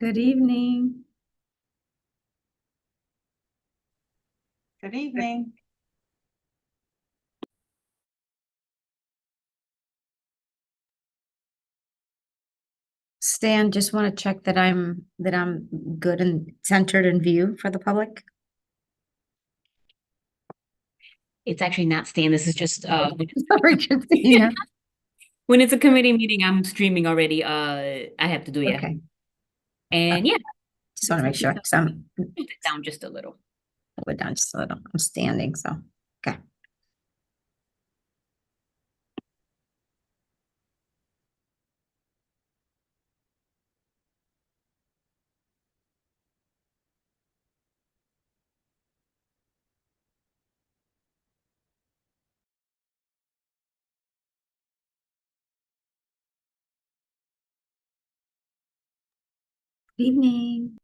Good evening. Good evening. Stan, just want to check that I'm good and centered in view for the public. It's actually not Stan. This is just Sorry, Christina. when it's a committee meeting, I'm streaming already. I have to do Okay, And yeah, just want to make sure because I'm move it down just a little. we're down just a little. I'm standing, so okay. Good evening.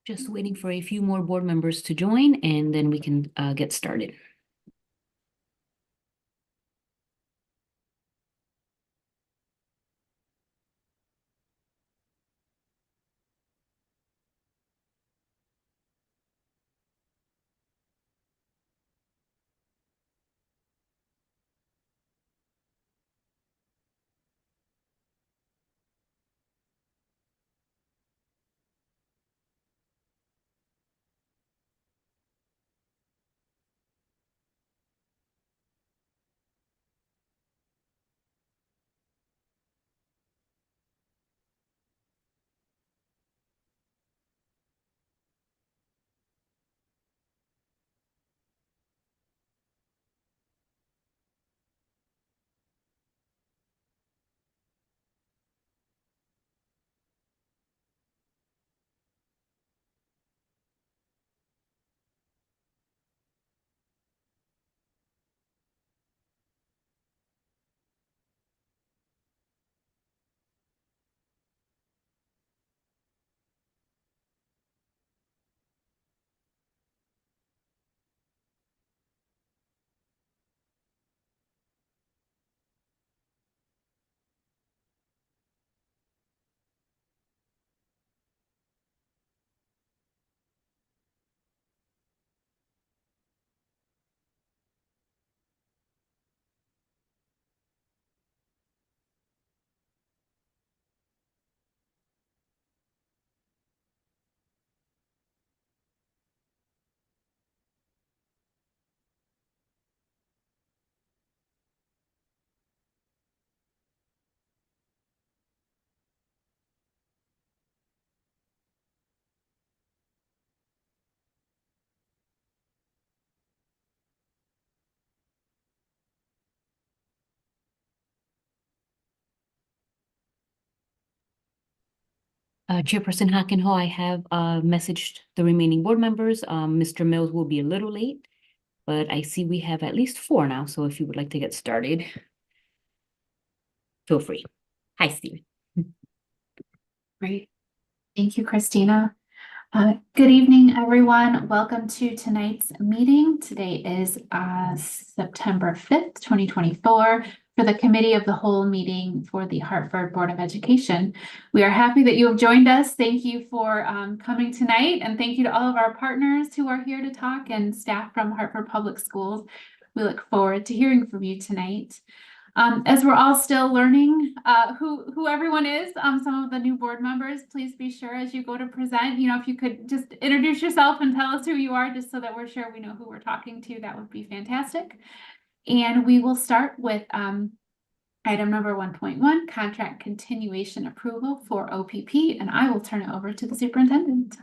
Just waiting for a few more board members to join, and then we can get started. Chairperson Hockenhall, I have messaged the remaining board members. Mr. Mills will be a little late, but I see we have at least 4 now. So if you would like to get started, feel free. Hi, Stephen. Great. Thank you, Christina. Good evening, everyone. Welcome to tonight's meeting. Today is September 5th, 2024, for the Committee of the Whole meeting for the Hartford Board of Education. We are happy that you have joined us. Thank you for coming tonight, and thank you to all of our partners who are here to talk and staff from Hartford Public Schools. We look forward to hearing from you tonight. As we're all still learning who everyone is, some of the new board members, please be sure as you go to present, if you could just introduce yourself and tell us who you are, just so that we're sure we know who we're talking to, that would be fantastic. And we will start with item number 1.1, contract continuation approval for OPP, and I will turn it over to the superintendent.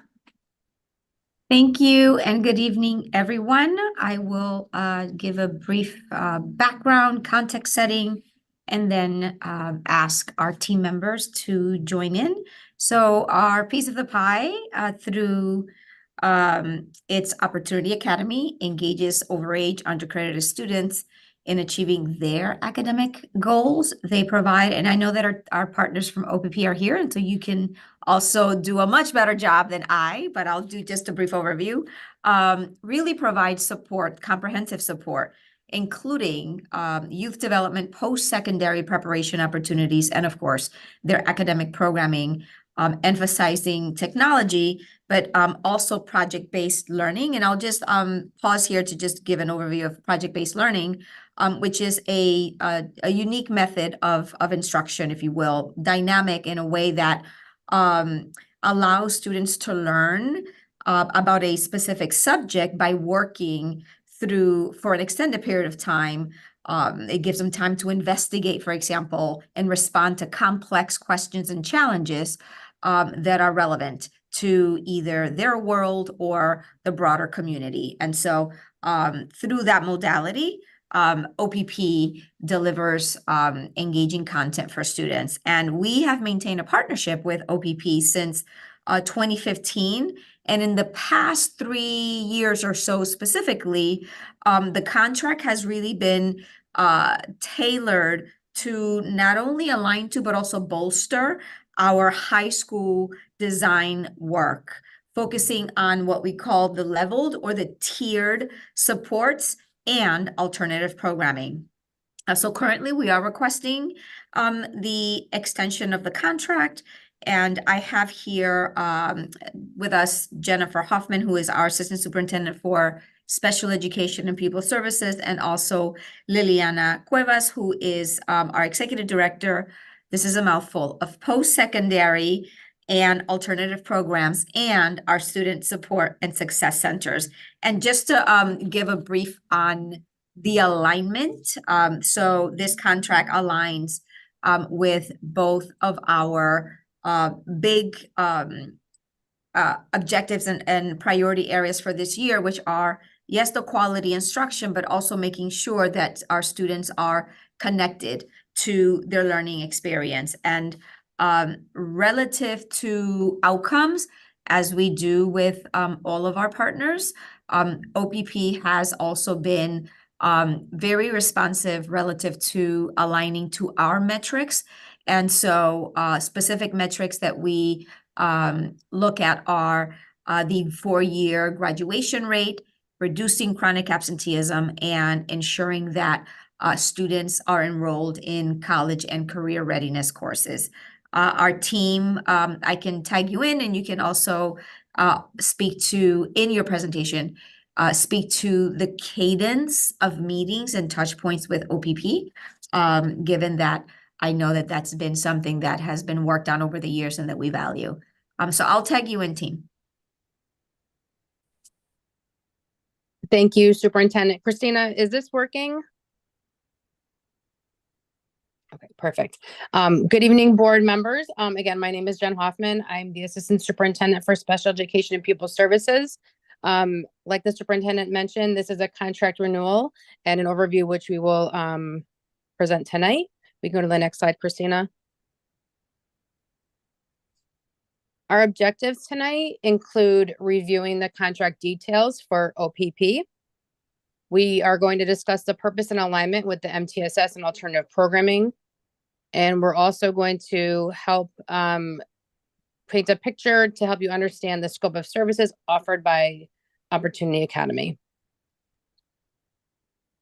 Thank you and good evening, everyone. I will give a brief background, context setting, and then ask our team members to join in. So our piece of the pie through its Opportunity Academy engages overage undercredited students in achieving their academic goals. They provide, and I know that our partners from OPP are here, and so you can also do a much better job than I, but I'll do just a brief overview. Really provide support, comprehensive support, including youth development, post-secondary preparation opportunities, and of course, their academic programming, emphasizing technology, but also project-based learning. And I'll just pause here to just give an overview of project-based learning, which is a unique method of instruction, if you will, dynamic in a way that allows students to learn about a specific subject by working through for an extended period of time. It gives them time to investigate, for example, and respond to complex questions and challenges that are relevant to either their world or the broader community. And so through that modality, OPP delivers engaging content for students. And we have maintained a partnership with OPP since 2015. And in the past 3 years or so specifically, the contract has really been tailored to not only align to, but also bolster our high school design work, focusing on what we call the leveled or the tiered supports and alternative programming. So currently we are requesting the extension of the contract. And I have here with us Jennifer Hoffman, who is our Assistant Superintendent for Special Education and Pupil Services, and also Liliana Cuevas, who is our Executive Director, this is a mouthful, of Post-Secondary and Alternative Programs and our Student Support and Success Centers. And just to give a brief on the alignment, so this contract aligns with both of our big objectives and priority areas for this year, which are, yes, the quality instruction, but also making sure that our students are connected to their learning experience. And relative to outcomes, as we do with all of our partners, OPP has also been very responsive relative to aligning to our metrics. And so specific metrics that we look at are the 4-year graduation rate, reducing chronic absenteeism, and ensuring that students are enrolled in college and career readiness courses. Our team, I can tag you in, and you can also speak to, in your presentation, speak to the cadence of meetings and touch points with OPP, given that I know that that's been something that has been worked on over the years and that we value. So I'll tag you in, team. Thank you, Superintendent. Christina, is this working? Okay, perfect. Good evening, board members. Again, my name is Jen Hoffman. I'm the Assistant Superintendent for Special Education and Pupil Services. Like the superintendent mentioned, this is a contract renewal and an overview which we will present tonight. We can go to the next slide, Christina. Our objectives tonight include reviewing the contract details for OPP. We are going to discuss the purpose and alignment with the MTSS and alternative programming. And we're also going to help paint a picture to help you understand the scope of services offered by Opportunity Academy.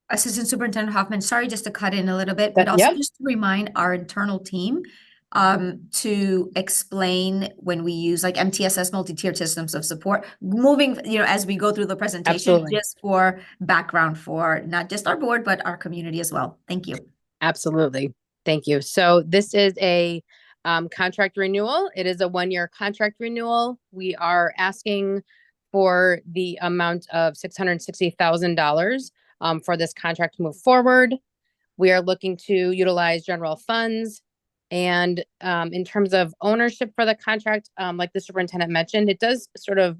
Assistant Superintendent Hoffman, sorry just to cut in a little bit, but also Yep. just to remind our internal team to explain when we use like MTSS multi-tiered systems of support, moving, as we go through the presentation, Absolutely. just for background for not just our board, but our community as well. Thank you. Absolutely. Thank you. So this is a contract renewal. It is a 1-year contract renewal. We are asking for the amount of $660,000 for this contract to move forward. We are looking to utilize general funds. And in terms of ownership for the contract, like the superintendent mentioned, it does sort of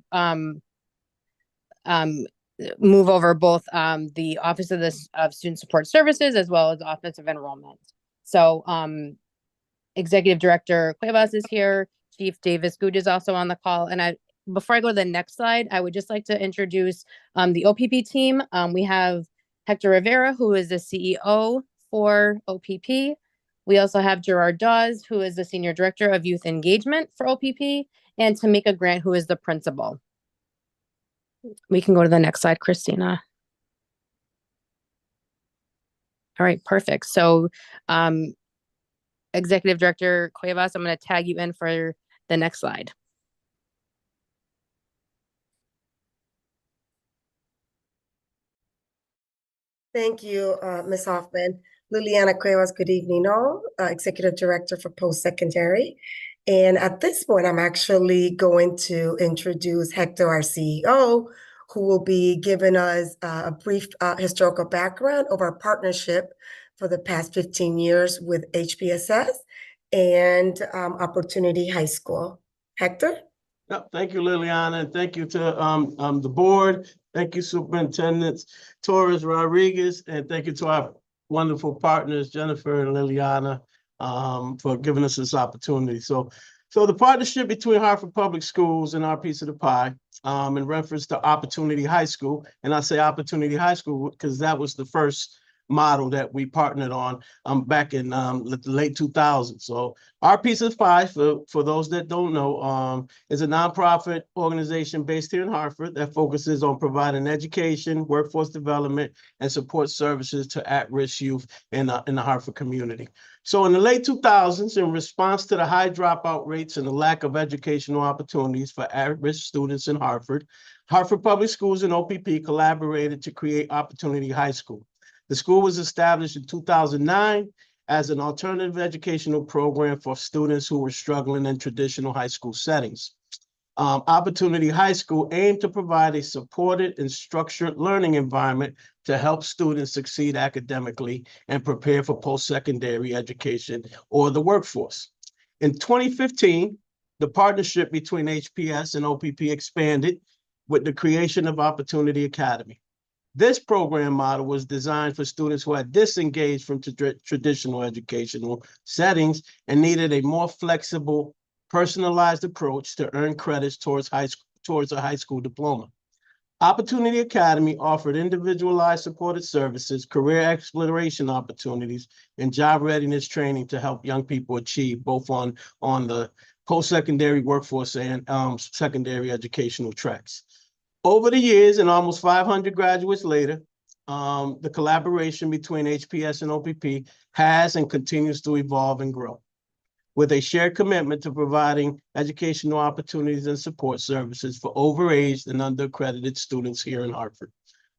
move over both the Office of Student Support Services as well as the Office of Enrollment. So Executive Director Cuevas is here. Chief Davis Guj is also on the call. And before I go to the next slide, I would just like to introduce the OPP team. We have Hector Rivera, who is the CEO for OPP. We also have Gerard Dawes, who is the Senior Director of Youth Engagement for OPP, and Tamika Grant, who is the principal. We can go to the next slide, Christina. All right, perfect. So Executive Director Cuevas, I'm going to tag you in for the next slide. Thank you, Ms. Hoffman. Liliana Cuevas, good evening all, Executive Director for Post-Secondary. And at this point, I'm actually going to introduce Hector, our CEO, who will be giving us a brief historical background of our partnership for the past 15 years with HPSS and Opportunity High School. Hector? Yep, thank you, Liliana, and thank you to the board. Thank you, Superintendent Torres Rodriguez, and thank you to our wonderful partners, Jennifer and Liliana, for giving us this opportunity. So the partnership between Hartford Public Schools and our piece of the pie, in reference to Opportunity High School, and I say Opportunity High School because that was the first model that we partnered on back in the late 2000s. So our piece of pie, for those that don't know, is a nonprofit organization based here in Hartford that focuses on providing education, workforce development, and support services to at-risk youth in the Hartford community. So in the late 2000s, in response to the high dropout rates and the lack of educational opportunities for at-risk students in Hartford, Hartford Public Schools and OPP collaborated to create Opportunity High School. The school was established in 2009 as an alternative educational program for students who were struggling in traditional high school settings. Opportunity High School aimed to provide a supported and structured learning environment to help students succeed academically and prepare for post-secondary education or the workforce. In 2015, the partnership between HPS and OPP expanded with the creation of Opportunity Academy. This program model was designed for students who had disengaged from traditional educational settings and needed a more flexible, personalized approach to earn credits towards a high school diploma. Opportunity Academy offered individualized supported services, career exploration opportunities, and job readiness training to help young people achieve both on the post-secondary workforce and secondary educational tracks. Over the years, and almost 500 graduates later, the collaboration between HPS and OPP has and continues to evolve and grow, with a shared commitment to providing educational opportunities and support services for overaged and underaccredited students here in Hartford.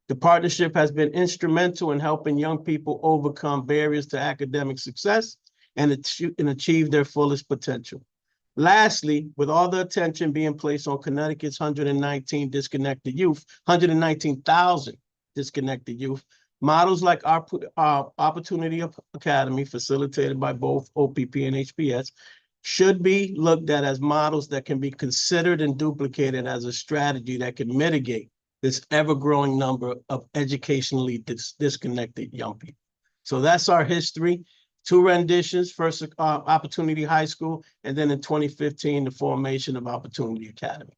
The partnership has been instrumental in helping young people overcome barriers to academic success and achieve their fullest potential. Lastly, with all the attention being placed on Connecticut's 119,000 disconnected youth, models like our Opportunity Academy, facilitated by both OPP and HPS, should be looked at as models that can be considered and duplicated as a strategy that can mitigate this ever-growing number of educationally disconnected young people. So that's our history. two renditions, first Opportunity High School, and then in 2015, the formation of Opportunity Academy.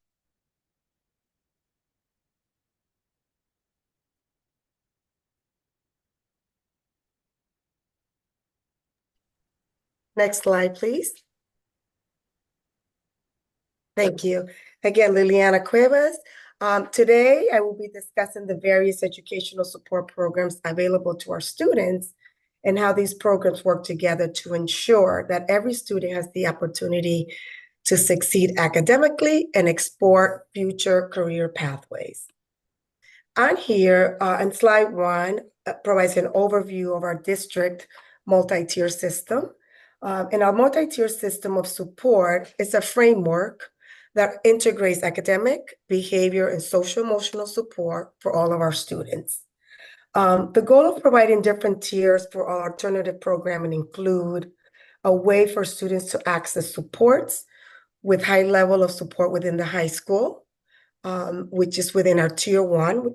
Next slide, please. Thank you. Again, Liliana Cuevas. Today, I will be discussing the various educational support programs available to our students and how these programs work together to ensure that every student has the opportunity to succeed academically and explore future career pathways. On here, on slide 1, provides an overview of our district multi-tier system. And our multi-tier system of support is a framework that integrates academic, behavior, and social-emotional support for all of our students. The goal of providing different tiers for our alternative programming include a way for students to access supports with high level of support within the high school, which is within our tier 1,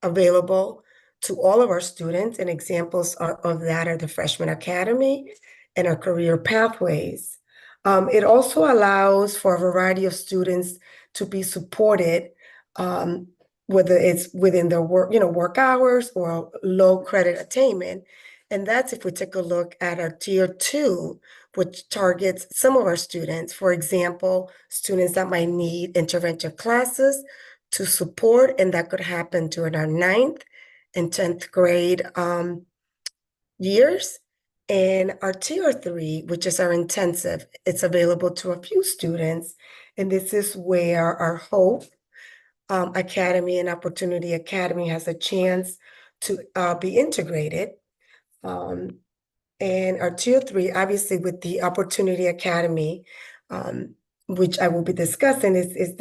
available to all of our students, and examples of that are the Freshman Academy and our career pathways. It also allows for a variety of students to be supported, whether it's within their work hours or low credit attainment. And that's if we take a look at our tier 2, which targets some of our students. For example, students that might need intervention classes to support, and that could happen during our 9th and 10th grade years. And our tier 3, which is our intensive, it's available to a few students. And this is where our Hope Academy and Opportunity Academy has a chance to be integrated. And our tier 3, obviously with the Opportunity Academy, which I will be discussing, is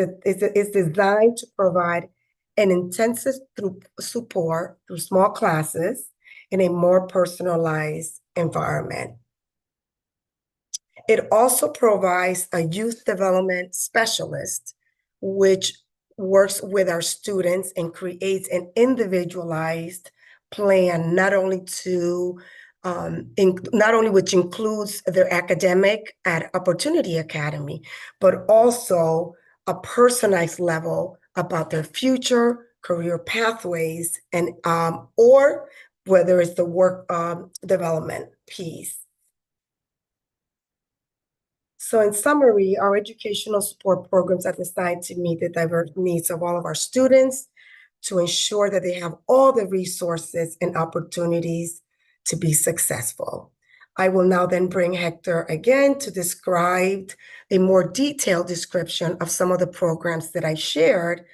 designed to provide an intensive support through small classes in a more personalized environment. It also provides a youth development specialist, which works with our students and creates an individualized plan, not only which includes their academic at Opportunity Academy, but also a personalized level about their future career pathways, and or whether it's the work development piece. So in summary, our educational support programs are designed to meet the diverse needs of all of our students, to ensure that they have all the resources and opportunities to be successful. I will now then bring Hector again to describe a more detailed description of some of the programs that I shared.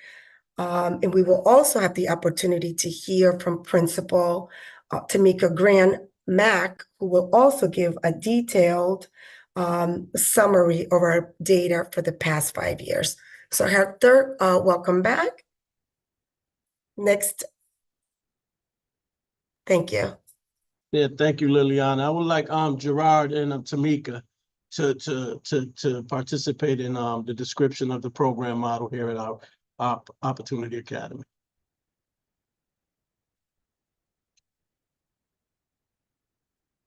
And we will also have the opportunity to hear from Principal Tamika Grant-Mack, who will also give a detailed summary of our data for the past 5 years. So Hector, welcome back. Next. Thank you. Yeah, thank you, Liliana. I would like Gerard and Tamika to participate in the description of the program model here at our Opportunity Academy.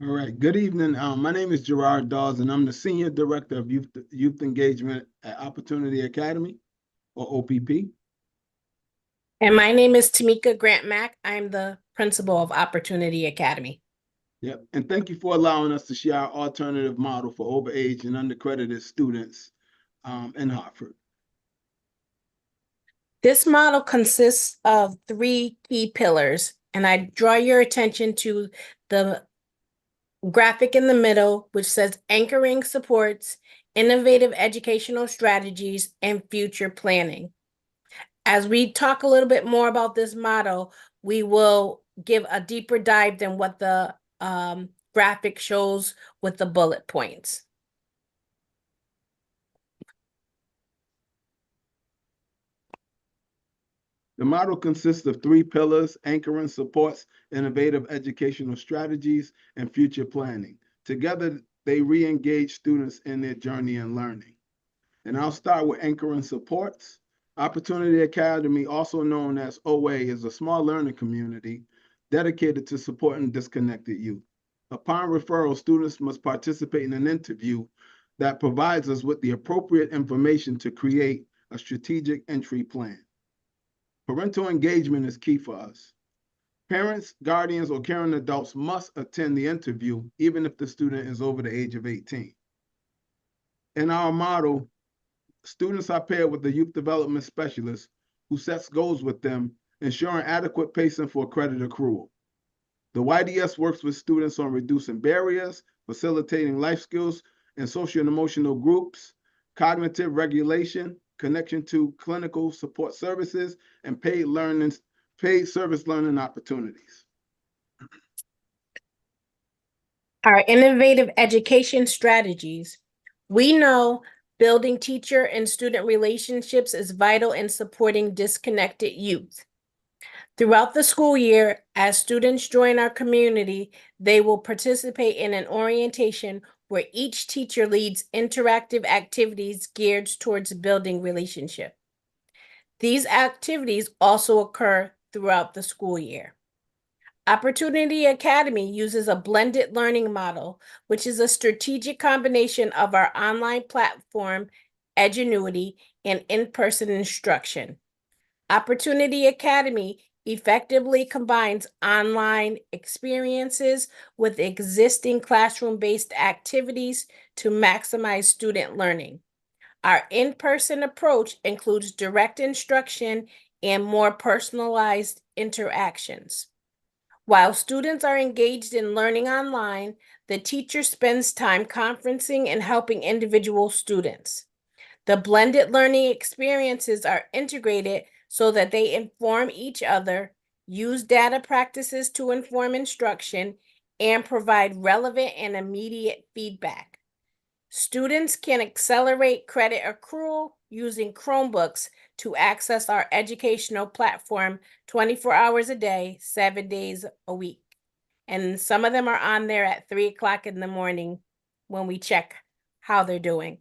All right, good evening. My name is Gerard Dawes, and I'm the Senior Director of Youth Engagement at Opportunity Academy, or OPP. And my name is Tamika Grant-Mack. I'm the principal of Opportunity Academy. Yep, and thank you for allowing us to share our alternative model for overage and undercredited students in Hartford. This model consists of 3 key pillars, and I draw your attention to the graphic in the middle, which says anchoring supports, innovative educational strategies, and future planning. As we talk a little bit more about this model, we will give a deeper dive than what the graphic shows with the bullet points. The model consists of 3 pillars: anchoring supports, innovative educational strategies, and future planning. Together, they re-engage students in their journey and learning. And I'll start with anchoring supports. Opportunity Academy, also known as OA, is a small learning community dedicated to supporting disconnected youth. Upon referral, students must participate in an interview that provides us with the appropriate information to create a strategic entry plan. Parental engagement is key for us. Parents, guardians, or caring adults must attend the interview, even if the student is over the age of 18. In our model, students are paired with the youth development specialist who sets goals with them, ensuring adequate pacing for credit accrual. The YDS works with students on reducing barriers, facilitating life skills and social and emotional groups, cognitive regulation, connection to clinical support services, and paid service learning opportunities. Our innovative education strategies. We know building teacher and student relationships is vital in supporting disconnected youth. Throughout the school year, as students join our community, they will participate in an orientation where each teacher leads interactive activities geared towards building relationship. These activities also occur throughout the school year. Opportunity Academy uses a blended learning model, which is a strategic combination of our online platform, Edgenuity, and in-person instruction. Opportunity Academy effectively combines online experiences with existing classroom-based activities to maximize student learning. Our in-person approach includes direct instruction and more personalized interactions. While students are engaged in learning online, the teacher spends time conferencing and helping individual students. The blended learning experiences are integrated so that they inform each other, use data practices to inform instruction, and provide relevant and immediate feedback. Students can accelerate credit accrual using Chromebooks to access our educational platform 24 hours a day, 7 days a week. And some of them are on there at 3 o'clock in the morning when we check how they're doing.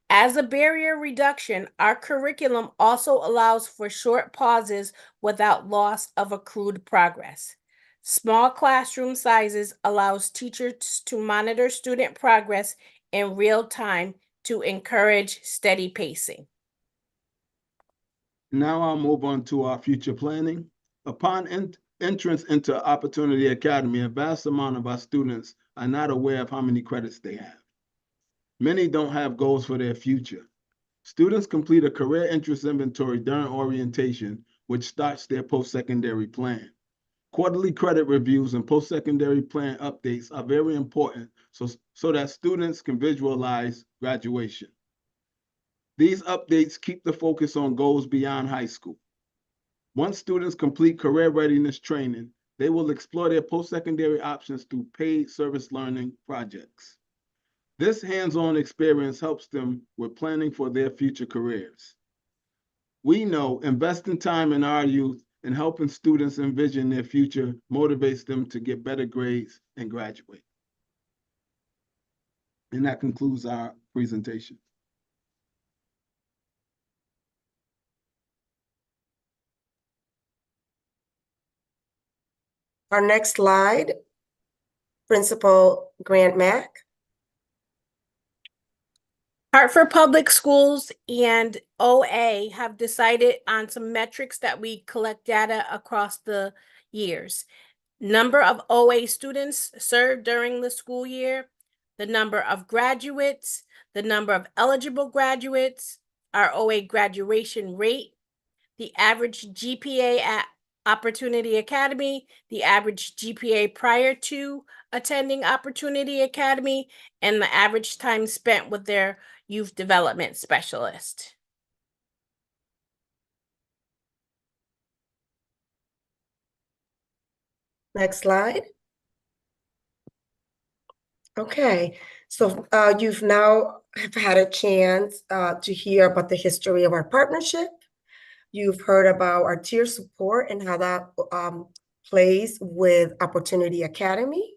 As a barrier reduction, our curriculum also allows for short pauses without loss of accrued progress. Small classroom sizes allows teachers to monitor student progress in real time to encourage steady pacing. Now I'll move on to our future planning. Upon entrance into Opportunity Academy, a vast amount of our students are not aware of how many credits they have. Many don't have goals for their future. Students complete a career interest inventory during orientation, which starts their post-secondary plan. Quarterly credit reviews and post-secondary plan updates are very important so that students can visualize graduation. These updates keep the focus on goals beyond high school. Once students complete career readiness training, they will explore their post-secondary options through paid service learning projects. This hands-on experience helps them with planning for their future careers. We know investing time in our youth and helping students envision their future motivates them to get better grades and graduate. And that concludes our presentation. Our next slide, Principal Grant Mack. Hartford Public Schools and OA have decided on some metrics that we collect data across the years. Number of OA students served during the school year, the number of graduates, the number of eligible graduates, our OA graduation rate, the average GPA at Opportunity Academy, the average GPA prior to attending Opportunity Academy, and the average time spent with their youth development specialist. Next slide. Okay, so you've now have had a chance to hear about the history of our partnership. You've heard about our tier support and how that plays with Opportunity Academy.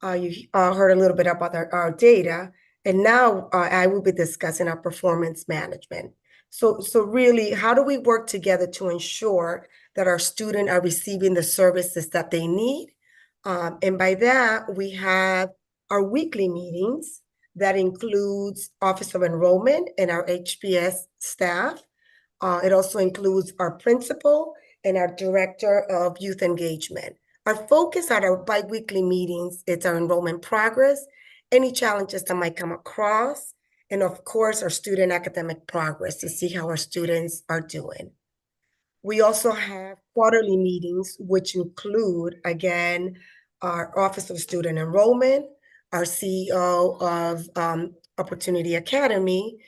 You heard a little bit about our data, and now I will be discussing our performance management. So really, how do we work together to ensure that our students are receiving the services that they need And by that, we have our weekly meetings that includes Office of Enrollment and our HPS staff. It also includes our principal and our Director of Youth Engagement. Our focus at our bi-weekly meetings is our enrollment progress, any challenges that might come across, and of course, our student academic progress to see how our students are doing. We also have quarterly meetings, which include, again, our Office of Student Enrollment, our CEO of Opportunity Academy,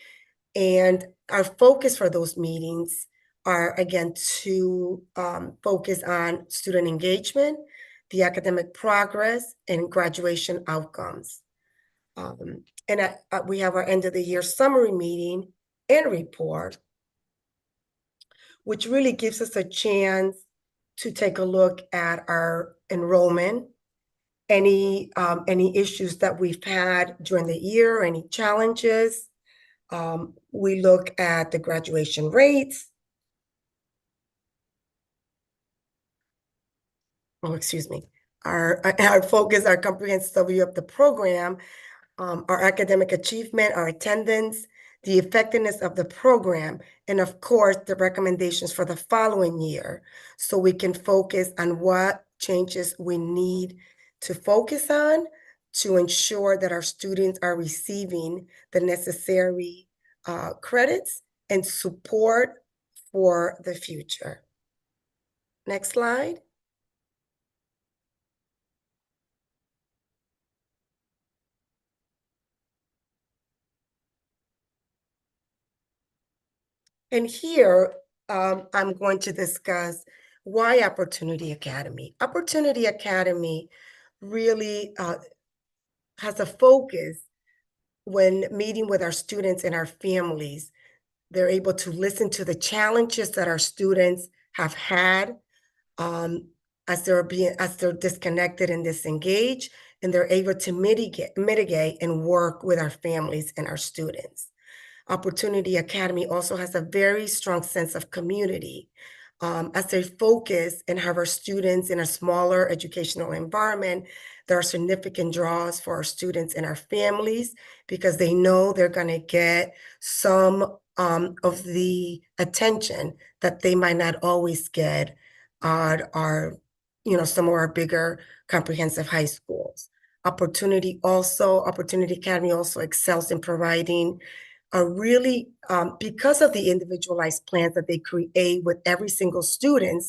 and our focus for those meetings are, again, to focus on student engagement, the academic progress, and graduation outcomes. And we have our end of the year summary meeting and report, which really gives us a chance to take a look at our enrollment, any issues that we've had during the year, any challenges. We look at the graduation rates. Oh, excuse me. Our focus, our comprehensive overview of the program, our academic achievement, our attendance, the effectiveness of the program, and of course, the recommendations for the following year, so we can focus on what changes we need to focus on to ensure that our students are receiving the necessary credits and support for the future. Next slide. And here, I'm going to discuss why Opportunity Academy. Opportunity Academy really has a focus when meeting with our students and our families. They're able to listen to the challenges that our students have had as they're disconnected and disengaged, and they're able to mitigate and work with our families and our students. Opportunity Academy also has a very strong sense of community as they focus and have our students in a smaller educational environment. There are significant draws for our students and our families because they know they're going to get some of the attention that they might not always get at our, some of our bigger comprehensive high schools. Opportunity Academy also excels in providing are really, because of the individualized plans that they create with every single student,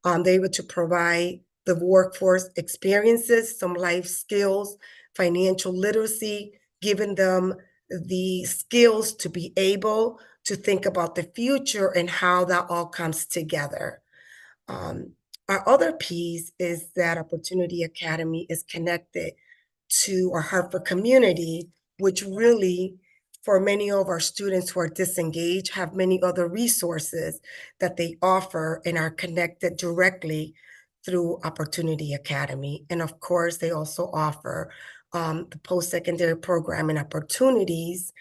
they're able to provide the workforce experiences, some life skills, financial literacy, giving them the skills to be able to think about the future and how that all comes together. Our other piece is that Opportunity Academy is connected to our Hartford community, which really, for many of our students who are disengaged, have many other resources that they offer and are connected directly through Opportunity Academy. And of course, they also offer the post-secondary program and opportunities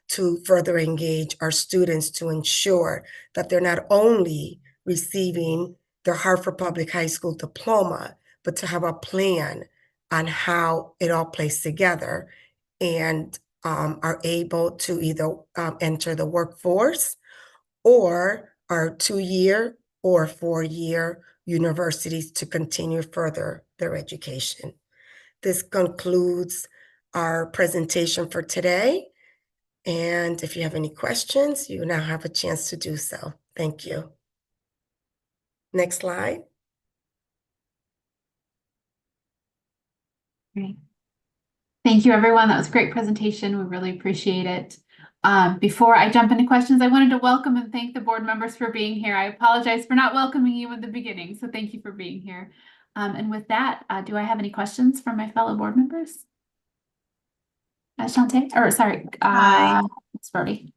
to further engage our students to ensure that they're not only receiving their Hartford Public High School diploma, but to have a plan on how it all plays together and are able to either enter the workforce or our 2-year or 4-year universities to continue further their education. This concludes our presentation for today. And if you have any questions, you now have a chance to do so. Thank you. Next slide. Great. Thank you, everyone. That was a great presentation. We really appreciate it. Before I jump into questions, I wanted to welcome and thank the board members for being here. I apologize for not welcoming you in the beginning, so thank you for being here. And with that, do I have any questions from my fellow board members? Shante, or sorry, Hi. Ms. Brody.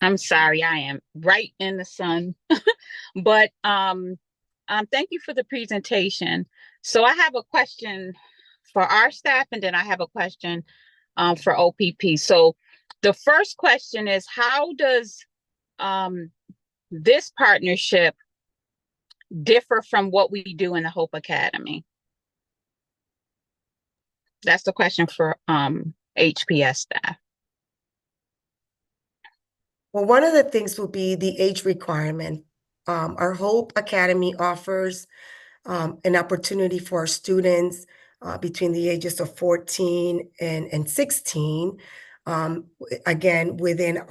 I'm sorry, I am right in the sun, but thank you for the presentation. So I have a question for our staff, and then I have a question for OPP. So the first question is, how does this partnership differ from what we do in the Hope Academy? That's the question for HPS staff. Well, one of the things will be the age requirement. Our Hope Academy offers an opportunity for our students between the ages of 14 and 16. Again, within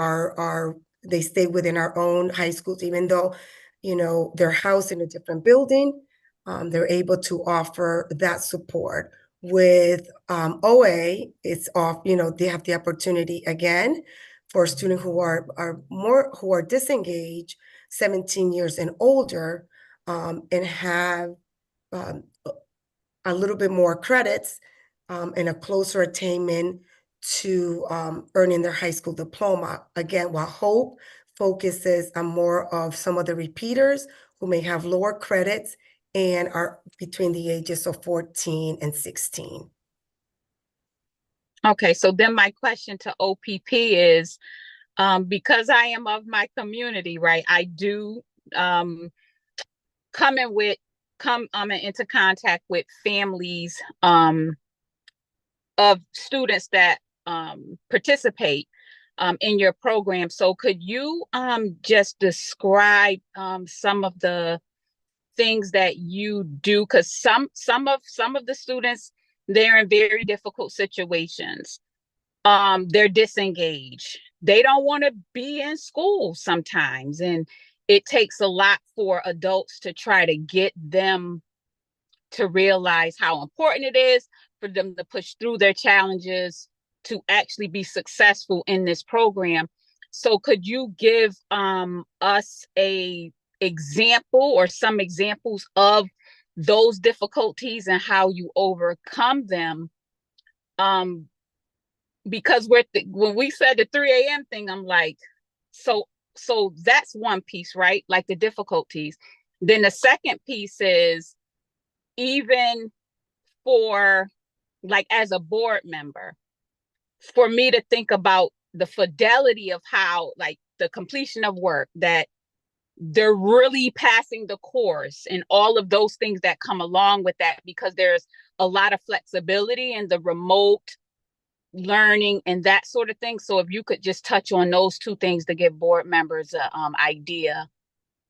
they stay within our own high schools, even though, they're housed in a different building. They're able to offer that support. With OA, it's off, they have the opportunity again for students who are disengaged, 17 years and older, and have a little bit more credits and a closer attainment to earning their high school diploma. Again, while Hope focuses on more of some of the repeaters who may have lower credits and are between the ages of 14 and 16. Okay, so then my question to OPP is, because I am of my community, right? I do come into contact with families of students that participate in your program. So could you just describe some of the things that you do? Because some of the students, they're in very difficult situations. They're disengaged. They don't want to be in school sometimes, and it takes a lot for adults to try to get them to realize how important it is for them to push through their challenges to actually be successful in this program. So could you give us a example or some examples of those difficulties and how you overcome them? Because when we said the 3 a.m. thing, I'm like, so that's one piece, right? Like the difficulties. Then the second piece is, even for, like, as a board member, for me to think about the fidelity of how, like, the completion of work, that they're really passing the course and all of those things that come along with that, because there's a lot of flexibility in the remote learning and that sort of thing. So if you could just touch on those two things to give board members an idea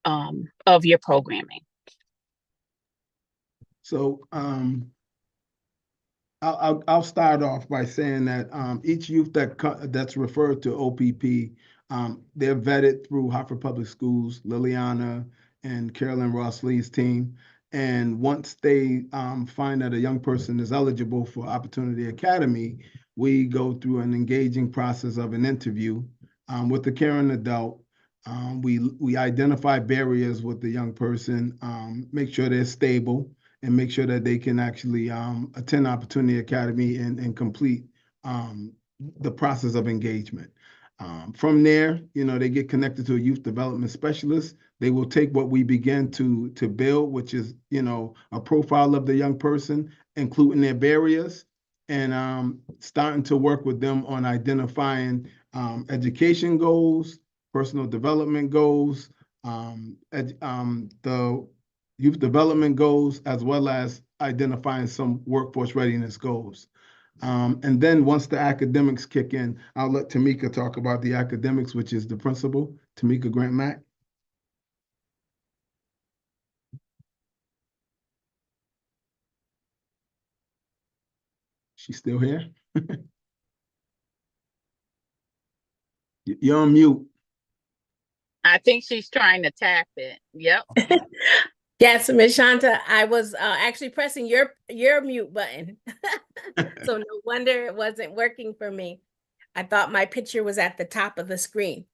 of your programming. So I'll start off by saying that each youth that's referred to OPP, they're vetted through Hartford Public Schools, Liliana and Carolyn Ross Lee's team. And once they find that a young person is eligible for Opportunity Academy, we go through an engaging process of an interview with the caring adult. We identify barriers with the young person, make sure they're stable, and make sure that they can actually attend Opportunity Academy and complete the process of engagement. From there, they get connected to a youth development specialist. They will take what we begin to build, which is, a profile of the young person, including their barriers, and starting to work with them on identifying education goals, personal development goals, the youth development goals, as well as identifying some workforce readiness goals. And then once the academics kick in, I'll let Tamika talk about the academics, which is the principal, Tamika Grant Mack. She's still here? You're on mute. I think she's trying to tap it. Yep. Yes, Ms. Shanta, I was actually pressing your mute button. So no wonder it wasn't working for me. I thought my picture was at the top of the screen.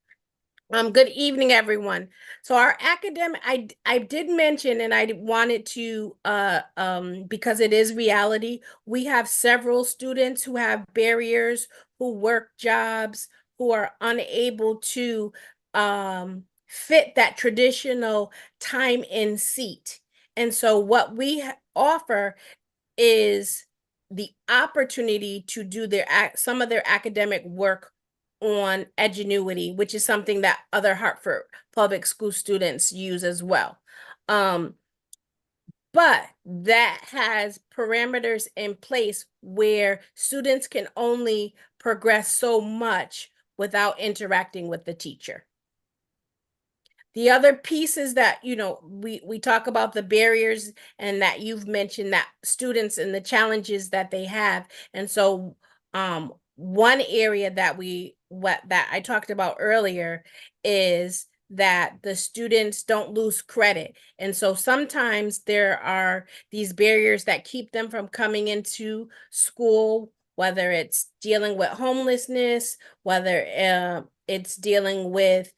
Good evening, everyone. So our academic, I did mention, and I wanted to, because it is reality, we have several students who have barriers, who work jobs, who are unable to fit that traditional time in seat. And so what we offer is the opportunity to do some of their academic work on Edgenuity, which is something that other Hartford Public School students use as well. but that has parameters in place where students can only progress so much without interacting with the teacher. The other pieces that, we talk about the barriers and that you've mentioned that students and the challenges that they have. And so one area that that I talked about earlier is that the students don't lose credit. And so sometimes there are these barriers that keep them from coming into school, whether it's dealing with homelessness, whether it's dealing with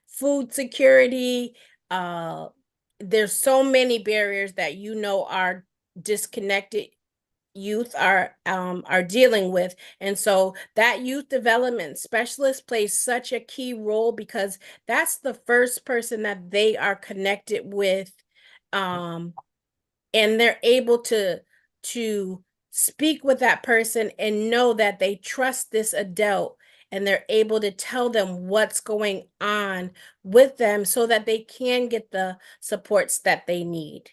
food security. There's so many barriers that our disconnected youth are dealing with. And so that youth development specialist plays such a key role because that's the first person that they are connected with. And they're able to speak with that person and know that they trust this adult, and they're able to tell them what's going on with them so that they can get the supports that they need.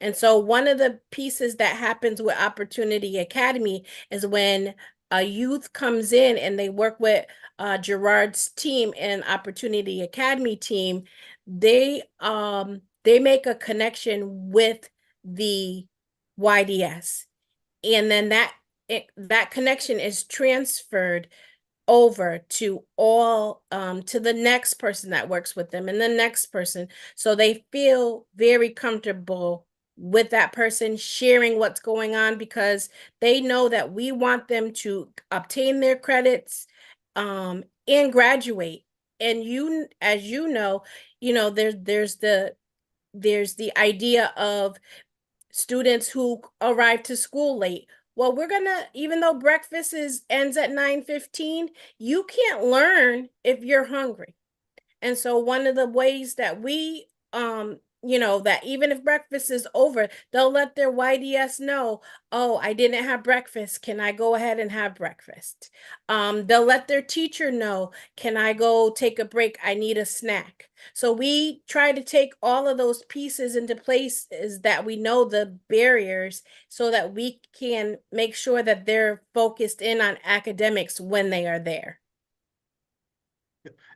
And so one of the pieces that happens with Opportunity Academy is when a youth comes in and they work with Gerard's team and Opportunity Academy team, they make a connection with the YDS. And then that connection is transferred over to to the next person that works with them and the next person. So they feel very comfortable with that person sharing what's going on because they know that we want them to obtain their credits and graduate. And as you know, there's the idea of students who arrive to school late. Well, even though breakfast ends at 9:15, you can't learn if you're hungry. And so one of the ways that we, that even if breakfast is over, they'll let their YDS know, oh, I didn't have breakfast. Can I go ahead and have breakfast? They'll let their teacher know, can I go take a break? I need a snack. So we try to take all of those pieces into places that we know the barriers so that we can make sure that they're focused in on academics when they are there.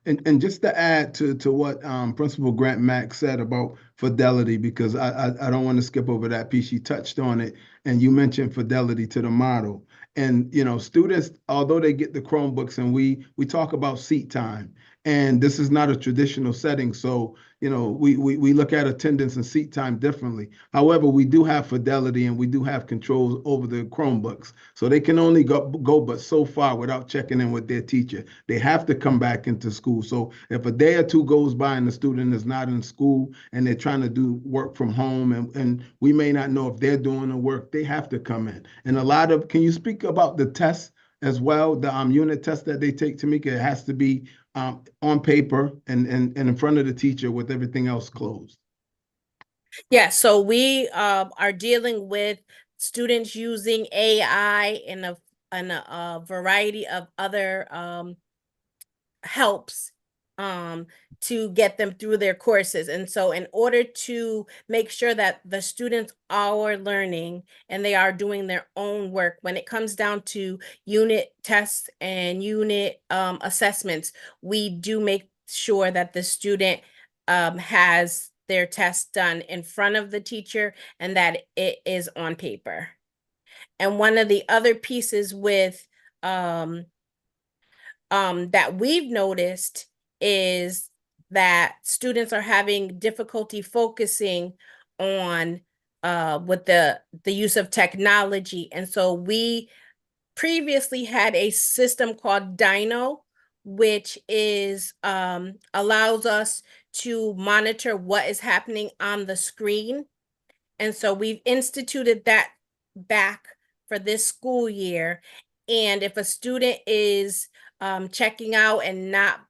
And just to add to what Principal Grant Mack said about fidelity, because I don't want to skip over that piece. She touched on it, and you mentioned fidelity to the model. And students, although they get the Chromebooks, and we talk about seat time, and this is not a traditional setting, so we look at attendance and seat time differently. However, we do have fidelity and we do have controls over the Chromebooks, so they can only go but so far without checking in with their teacher. They have to come back into school. So if a day or two goes by and the student is not in school and they're trying to do work from home, and we may not know if they're doing the work, they have to come in. And can you speak about the tests as well, the unit test that they take, Tamika? It has to be on paper and in front of the teacher with everything else closed. Yeah, so we are dealing with students using AI and a variety of other helps to get them through their courses. And so in order to make sure that the students are learning and they are doing their own work, when it comes down to unit tests and unit assessments, we do make sure that the student has their test done in front of the teacher and that it is on paper. And one of the other pieces with that we've noticed is that students are having difficulty focusing on with the use of technology. And so we previously had a system called Dino, which is allows us to monitor what is happening on the screen. And so we've instituted that back for this school year. And if a student is checking out and not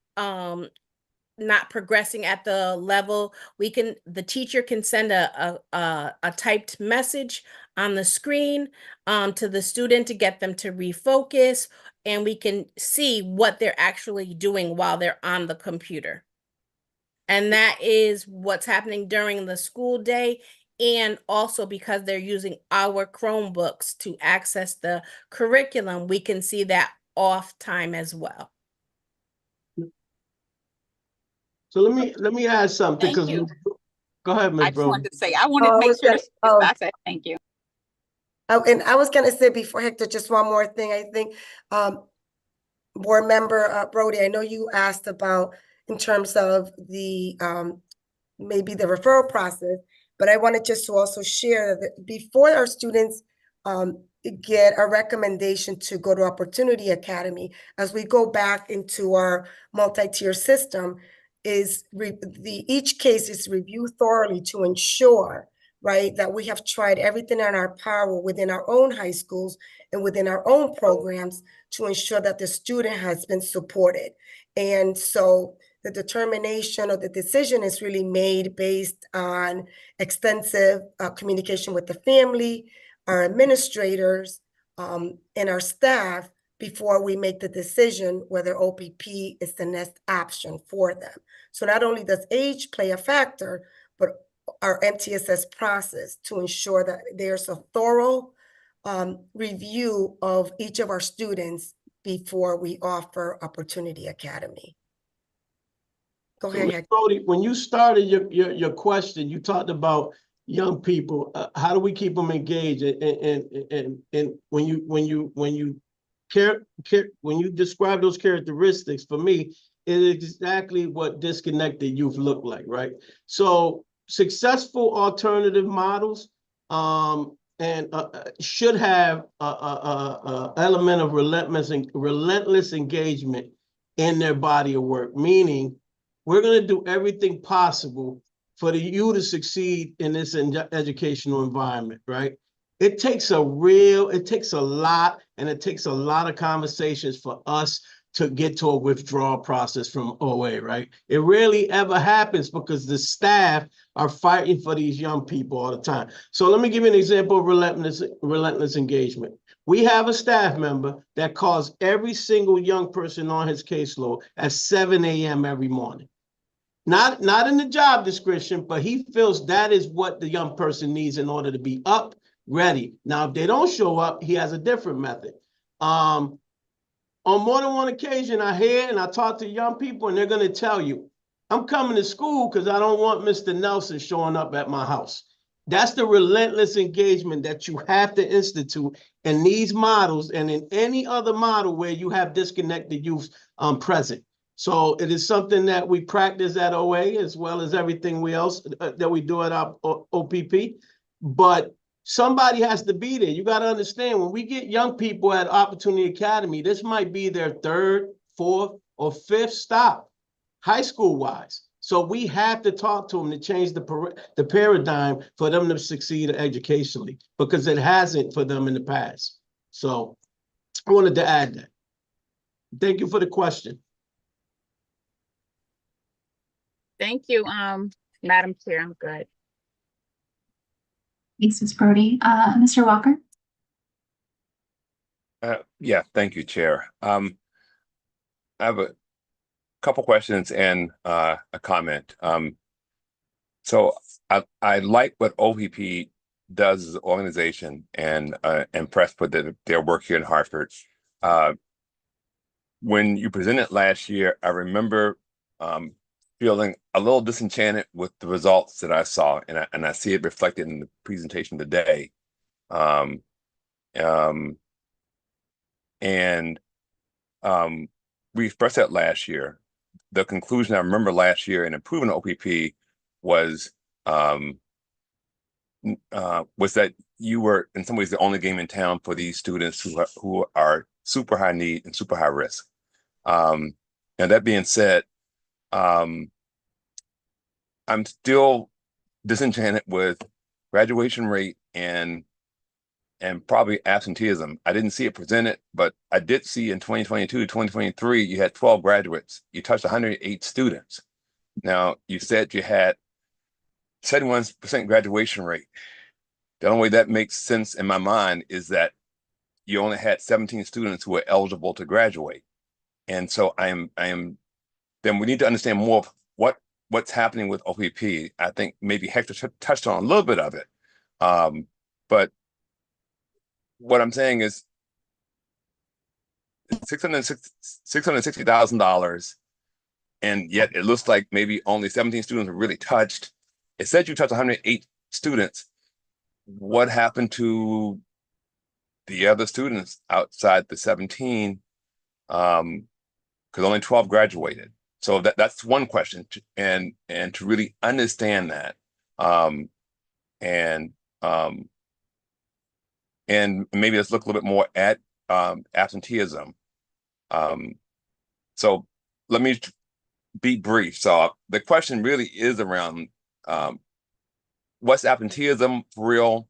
progressing at the level, the teacher can send a typed message on the screen to the student to get them to refocus, and we can see what they're actually doing while they're on the computer. And that is what's happening during the school day. And also because they're using our Chromebooks to access the curriculum, we can see that off time as well. So let me add something, Thank because you. go ahead, I Ms. just Brody. wanted to say, I wanted Oh, to I make was sure gonna- that I said thank you. Oh, and I was gonna say before Hector, just one more thing. I think, Board Member Brody, I know you asked about in terms of the maybe the referral process, but I wanted just to also share that before our students get a recommendation to go to Opportunity Academy, as we go back into our multi-tier system, is each case is reviewed thoroughly to ensure, right, that we have tried everything in our power within our own high schools and within our own programs to ensure that the student has been supported. And so the determination or the decision is really made based on extensive communication with the family, our administrators, and our staff before we make the decision whether OPP is the next option for them. So not only does age play a factor, but our MTSS process to ensure that there's a thorough review of each of our students before we offer Opportunity Academy. Go So, ahead, Ms. Hector. Brody, when you started your question, you talked about young people. How do we keep them engaged? And when you describe those characteristics, for me, it is exactly what disconnected youth look like, right? So successful alternative models and should have a element of relentless engagement in their body of work, meaning we're going to do everything possible for you to succeed in this educational environment, right? It takes a lot, and it takes a lot of conversations for us to get to a withdrawal process from OA, right? It rarely ever happens because the staff are fighting for these young people all the time. So let me give you an example of relentless engagement. We have a staff member that calls every single young person on his caseload at 7 a.m. every morning. Not in the job description, but he feels that is what the young person needs in order to be up, ready. Now, if they don't show up, he has a different method. On more than one occasion, I hear and I talk to young people, and they're going to tell you, I'm coming to school because I don't want Mr. Nelson showing up at my house. That's the relentless engagement that you have to institute in these models and in any other model where you have disconnected youth present. So it is something that we practice at OA as well as everything else that we do at our OPP. But somebody has to be there. You got to understand, when we get young people at Opportunity Academy, this might be their third, fourth, or fifth stop, high school wise. So we have to talk to them to change the paradigm for them to succeed educationally, because it hasn't for them in the past. So I wanted to add that. Thank you for the question. Thank you, Madam Chair. I'm good. Thanks, Ms. Brody. Mr. Walker? Yeah, thank you, Chair. I have a couple questions and a comment. So I like what OPP does as an organization, and impressed with their work here in Hartford. When you presented last year, I remember feeling a little disenchanted with the results that I saw, and I see it reflected in the presentation today. We expressed that last year. The conclusion I remember last year in improving OPP was that you were in some ways the only game in town for these students who are super high need and super high risk. And that being said, I'm still disenchanted with graduation rate and probably absenteeism. I didn't see it presented, but I did see in 2022, 2023, you had 12 graduates. You touched 108 students. Now, you said you had 71% graduation rate. The only way that makes sense in my mind is that you only had 17 students who were eligible to graduate. And so then we need to understand more of what's happening with OPP. I think maybe Hector touched on a little bit of it. But what I'm saying is $660,000, and yet it looks like maybe only 17 students were really touched. It said you touched 108 students. What happened to the other students outside the 17? Because only 12 graduated. So that's one question, and to really understand that, and maybe let's look a little bit more at absenteeism. So let me be brief. So the question really is around what's absenteeism for real,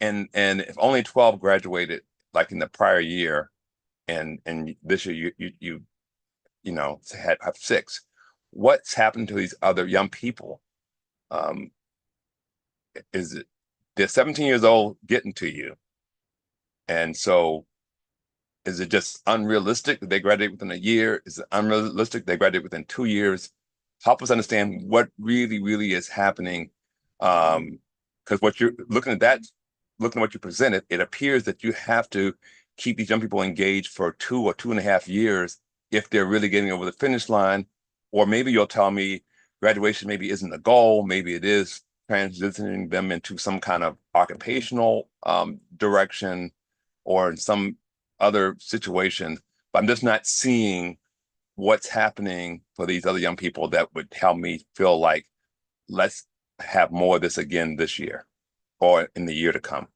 and if only 12 graduated like in the prior year, and this year you know have 6, what's happened to these other young people? Is it they're 17 years old getting to you, and so is it just unrealistic that they graduate within a year? Is it unrealistic they graduate within 2 years? Help us understand what really is happening, because what you're looking at what you presented, it appears that you have to keep these young people engaged for 2 or 2.5 years if they're really getting over the finish line. Or maybe you'll tell me graduation maybe isn't the goal, maybe it is transitioning them into some kind of occupational direction or in some other situation, but I'm just not seeing what's happening for these other young people that would help me feel like let's have more of this again this year or in the year to come.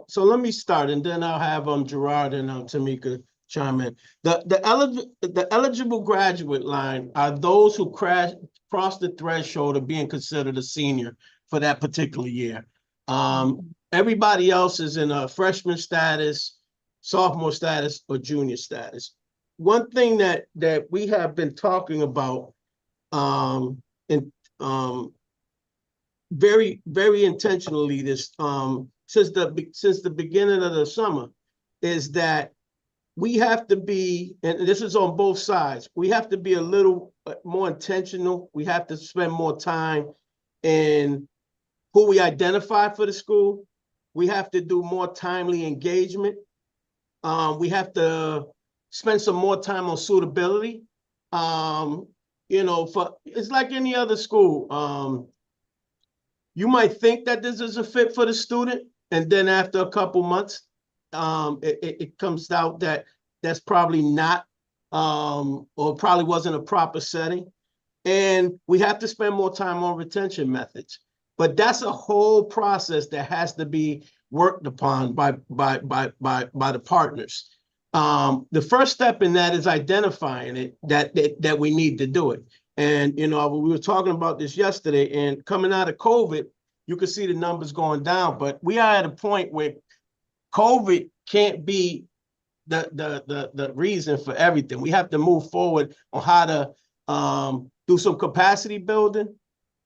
So let me start, and then I'll have Gerard and Tamika chime in. The eligible graduate line are those who cross the threshold of being considered a senior for that particular year. Everybody else is in a freshman status, sophomore status, or junior status. One thing that we have been talking about very intentionally this since the beginning of the summer is that we have to be, and this is on both sides, we have to be a little more intentional. We have to spend more time in who we identify for the school. We have to do more timely engagement. We have to spend some more time on suitability. You know, it's like any other school. You might think that this is a fit for the student, and then after a couple months, it comes out that that's probably not, or probably wasn't a proper setting. And we have to spend more time on retention methods. But that's a whole process that has to be worked upon by the partners. The first step in that is identifying it, that we need to do it. And, you know, we were talking about this yesterday, and coming out of COVID, you can see the numbers going down, but we are at a point where COVID can't be the reason for everything. We have to move forward on how to do some capacity building.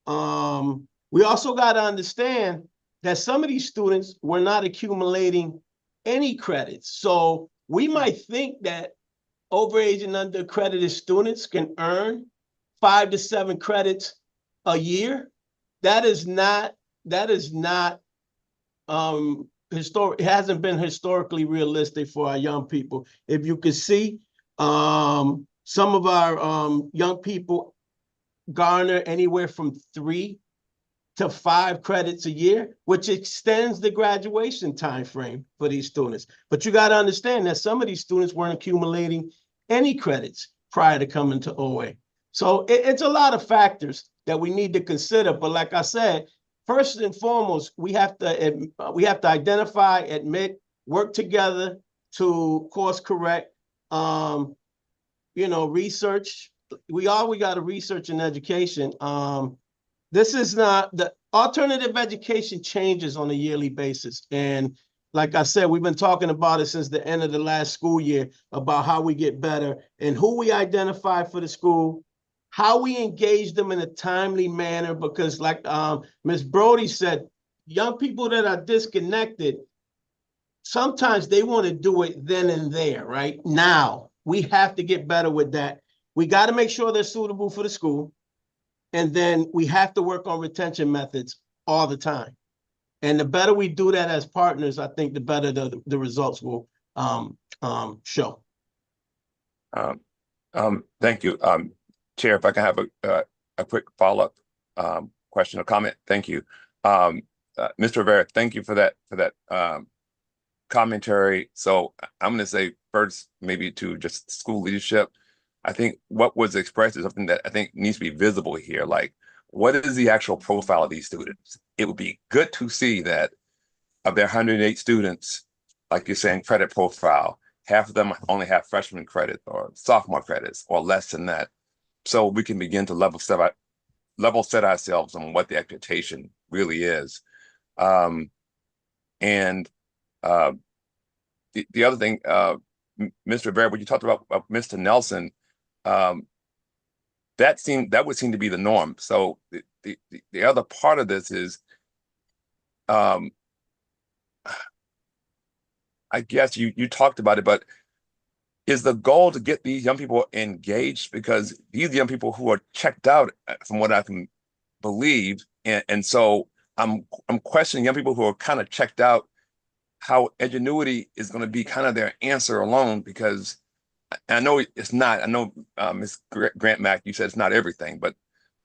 We also got to understand that some of these students were not accumulating any credits. So we might think that overage and under accredited students can earn 5 to 7 credits a year. That is not historic. It hasn't been historically realistic for our young people. If you could see, some of our young people garner anywhere from 3 to 5 credits a year, which extends the graduation time frame for these students. But you got to understand that some of these students weren't accumulating any credits prior to coming to OA. So it's a lot of factors that we need to consider. But like I said, first and foremost, we have to identify, admit, work together to course correct. You know, research. We got to research and education. This is not the alternative education changes on a yearly basis. And like I said, we've been talking about it since the end of the last school year about how we get better and who we identify for the school, how we engage them in a timely manner, because like Ms. Brody said, young people that are disconnected, sometimes they want to do it then and there, right? Now, we have to get better with that. We got to make sure they're suitable for the school. And then we have to work on retention methods all the time. And the better we do that as partners, I think the better the results will show. Thank you. Chair, if I can have a quick follow-up question or comment. Thank you. Mr. Rivera, thank you for that commentary. So I'm going to say first, maybe to just school leadership, I think what was expressed is something that I think needs to be visible here. Like, what is the actual profile of these students? It would be good to see that of their 108 students, like you're saying, credit profile, half of them only have freshman credit or sophomore credits or less than that. So we can begin to level set ourselves on what the expectation really is. The other thing, Mr. Rivera, when you talked about Mr. Nelson, that would seem to be the norm. So the other part of this is, I guess you talked about it, but is the goal to get these young people engaged? Because these young people who are checked out, from what I can believe, and so I'm questioning young people who are kind of checked out, how Edgenuity is going to be kind of their answer alone, because I know it's not. I know Ms. Grant Mack, you said it's not everything, but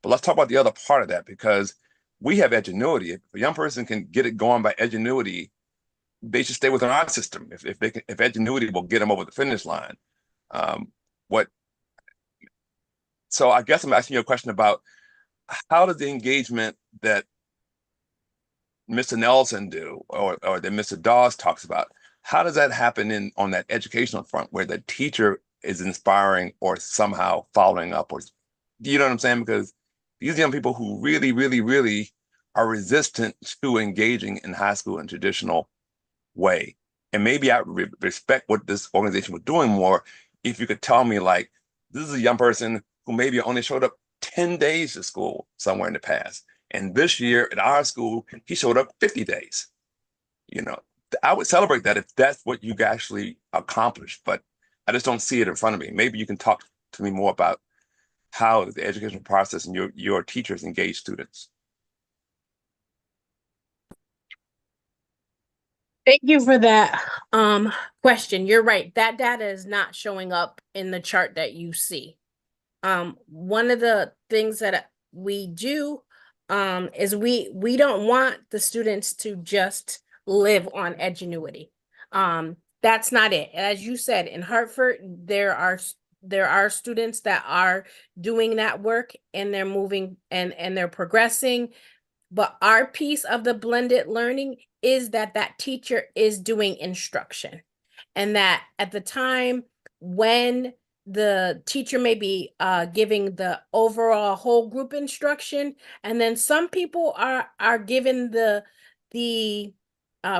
let's talk about the other part of that, because we have Edgenuity. If a young person can get it going by Edgenuity, they should stay within our system. If Edgenuity will get them over the finish line. So I guess I'm asking you a question about how does the engagement that Mr. Nelson do, or that Mr. Dawes talks about, how does that happen on that educational front, where the teacher is inspiring or somehow following up? Or, do you know what I'm saying? Because these young people who really, really, really are resistant to engaging in high school in traditional way. And maybe I respect what this organization was doing more if you could tell me, like, this is a young person who maybe only showed up 10 days to school somewhere in the past. And this year at our school, he showed up 50 days. You know, I would celebrate that if that's what you actually accomplished, but I just don't see it in front of me. Maybe you can talk to me more about how the educational process and your teachers engage students. Thank you for that question. You're right. That data is not showing up in the chart that you see. One of the things that we do is we don't want the students to just live on Edgenuity. That's not it. As you said, in Hartford, there are students that are doing that work, and they're moving and they're progressing. But our piece of the blended learning is that teacher is doing instruction, and that at the time when the teacher may be giving the overall whole group instruction, and then some people are given the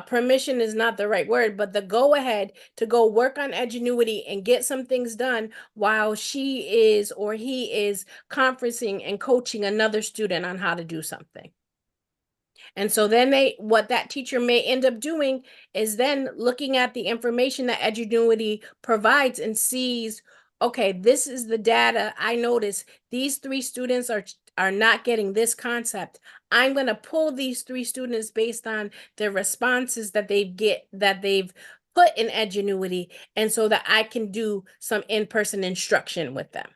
permission is not the right word, but the go ahead to go work on Edgenuity and get some things done while she is or he is conferencing and coaching another student on how to do something. And so then what that teacher may end up doing is then looking at the information that Edgenuity provides and sees, okay, this is the data. I notice these 3 students are not getting this concept. I'm going to pull these 3 students based on the responses that they've put in Edgenuity, and so that I can do some in-person instruction with them.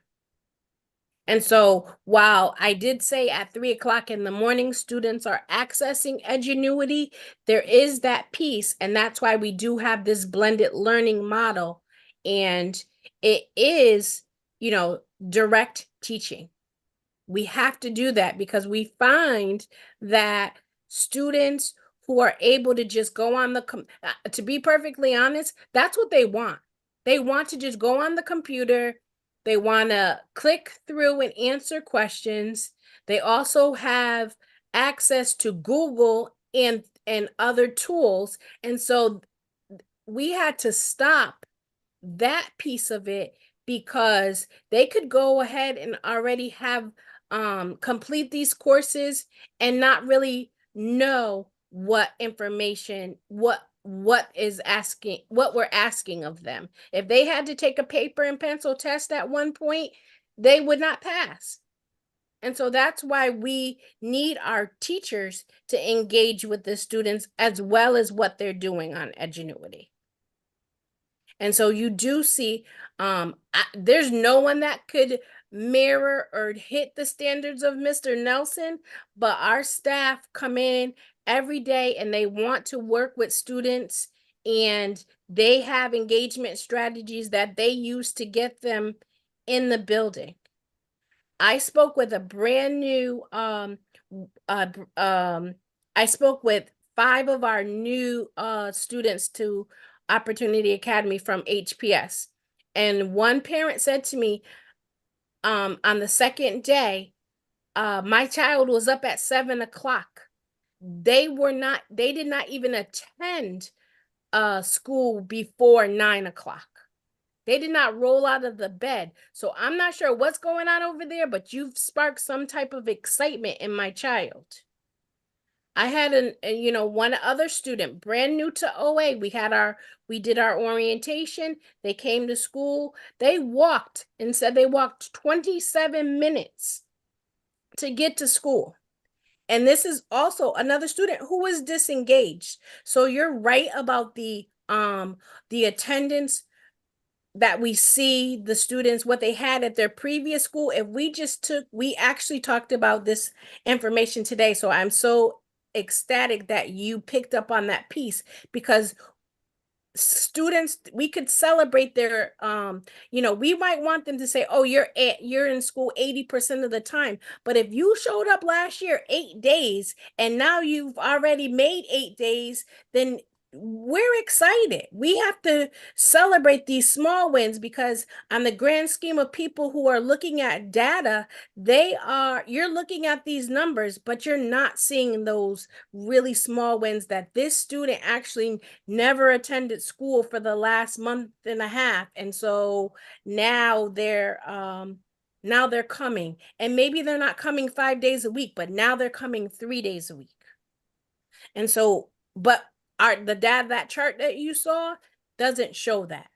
And so while I did say at 3 o'clock in the morning, students are accessing Edgenuity, there is that piece. And that's why we do have this blended learning model. And it is, direct teaching. We have to do that because we find that students who are able to just go on to be perfectly honest, that's what they want. They want to just go on the computer. They want to click through and answer questions. They also have access to Google and other tools. And so we had to stop that piece of it because they could go ahead and already have complete these courses and not really know what information, what we're asking of them. If they had to take a paper and pencil test at one point, they would not pass. And so that's why we need our teachers to engage with the students as well as what they're doing on Edgenuity. And so you do see, there's no one that could mirror or hit the standards of Mr. Nelson, but our staff come in every day and they want to work with students, and they have engagement strategies that they use to get them in the building. I spoke with a brand new, I spoke with 5 of our new students to Opportunity Academy from HPS. And one parent said to me, on the second day, my child was up at 7 o'clock. They did not even attend school before 9 o'clock. They did not roll out of the bed. So I'm not sure what's going on over there, but you've sparked some type of excitement in my child. I had one other student, brand new to OA. We did our orientation. They came to school. They walked and said they walked 27 minutes to get to school. And this is also another student who was disengaged. So you're right about the attendance that we see the students, what they had at their previous school. If we actually talked about this information today. So I'm so ecstatic that you picked up on that piece, because students, we could celebrate their, we might want them to say, oh, you're in school 80% of the time. But if you showed up last year 8 days and now you've already made 8 days, then we're excited. We have to celebrate these small wins, because on the grand scheme of people who are looking at data, you're looking at these numbers, but you're not seeing those really small wins, that this student actually never attended school for the last month and a half. And so now they're coming, and maybe they're not coming 5 days a week, but now they're coming 3 days a week. And so, but that chart that you saw doesn't show that.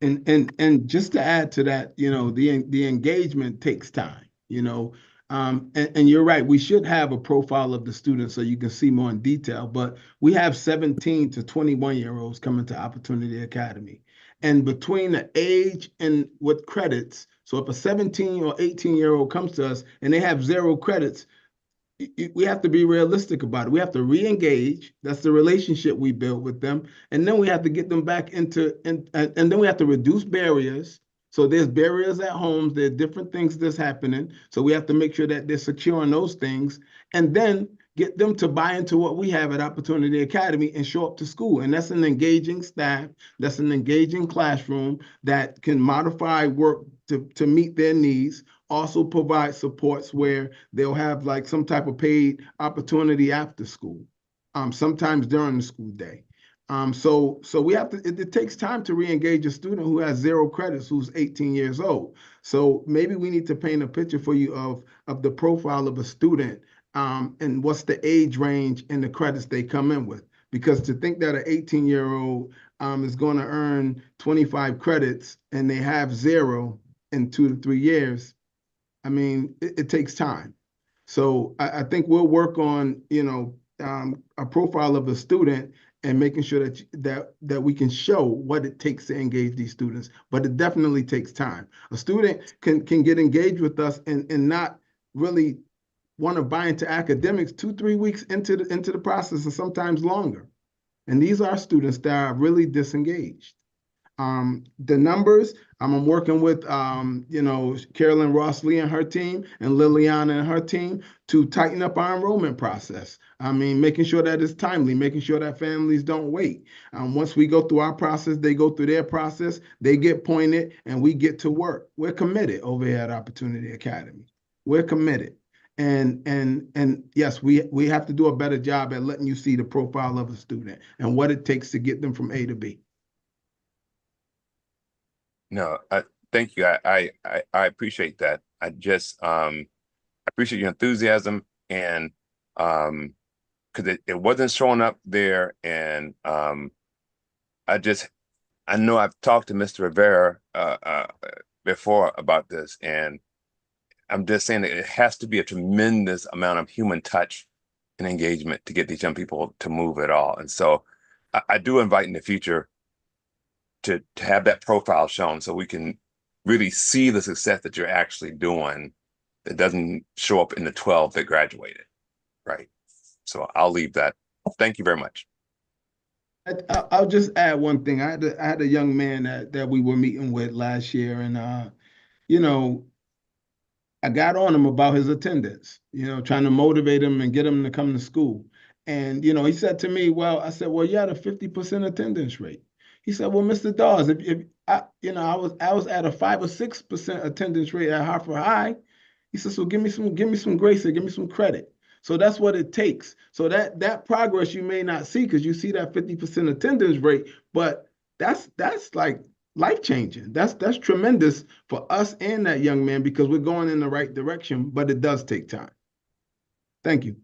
And just to add to that, the engagement takes time, and you're right. We should have a profile of the students so you can see more in detail, but we have 17 to 21-year-olds coming to Opportunity Academy. And between the age and with credits, so if a 17 or 18-year-old comes to us and they have 0 credits, we have to be realistic about it. We have to re-engage. That's the relationship we build with them. And then we have to get them back and then we have to reduce barriers. So there's barriers at homes. There are different things that's happening. So we have to make sure that they're secure on those things, and then get them to buy into what we have at Opportunity Academy and show up to school. And that's an engaging staff. That's an engaging classroom that can modify work to meet their needs. Also provide supports where they'll have like some type of paid opportunity after school, sometimes during the school day. So we have to, it takes time to re-engage a student who has 0 credits, who's 18 years old. So maybe we need to paint a picture for you of the profile of a student, and what's the age range and the credits they come in with. Because to think that an 18-year-old is going to earn 25 credits and they have 0 in 2 to 3 years, I mean, it takes time. So I think we'll work on, a profile of a student and making sure that we can show what it takes to engage these students. But it definitely takes time. A student can get engaged with us and not really want to buy into academics 2-3 weeks into the process, and sometimes longer. And these are students that are really disengaged. The numbers, I'm working with, Carolyn Ross-Lee and her team and Liliana and her team to tighten up our enrollment process. I mean, making sure that it's timely, making sure that families don't wait. Once we go through our process, they go through their process, they get pointed, and we get to work. We're committed over here at Opportunity Academy. We're committed. And yes, we have to do a better job at letting you see the profile of a student and what it takes to get them from A to B. No, thank you. I appreciate that. I just appreciate your enthusiasm, and because it wasn't showing up there, and I know I've talked to Mr. Rivera before about this, and I'm just saying that it has to be a tremendous amount of human touch and engagement to get these young people to move at all. And so I do invite in the future to have that profile shown so we can really see the success that you're actually doing that doesn't show up in the 12 that graduated, right? So I'll leave that. Thank you very much. I'll just add one thing. I had a young man that we were meeting with last year, and you know, I got on him about his attendance, trying to motivate him and get him to come to school. And, he said to me, well, I said, well, you had a 50% attendance rate. He said, well, Mr. Dawes, if I was at a 5 or 6% attendance rate at Hartford High. He said, so give me some grace here, give me some credit. So that's what it takes. So that progress you may not see because you see that 50% attendance rate, but that's like life-changing. That's tremendous for us and that young man because we're going in the right direction, but it does take time. Thank you.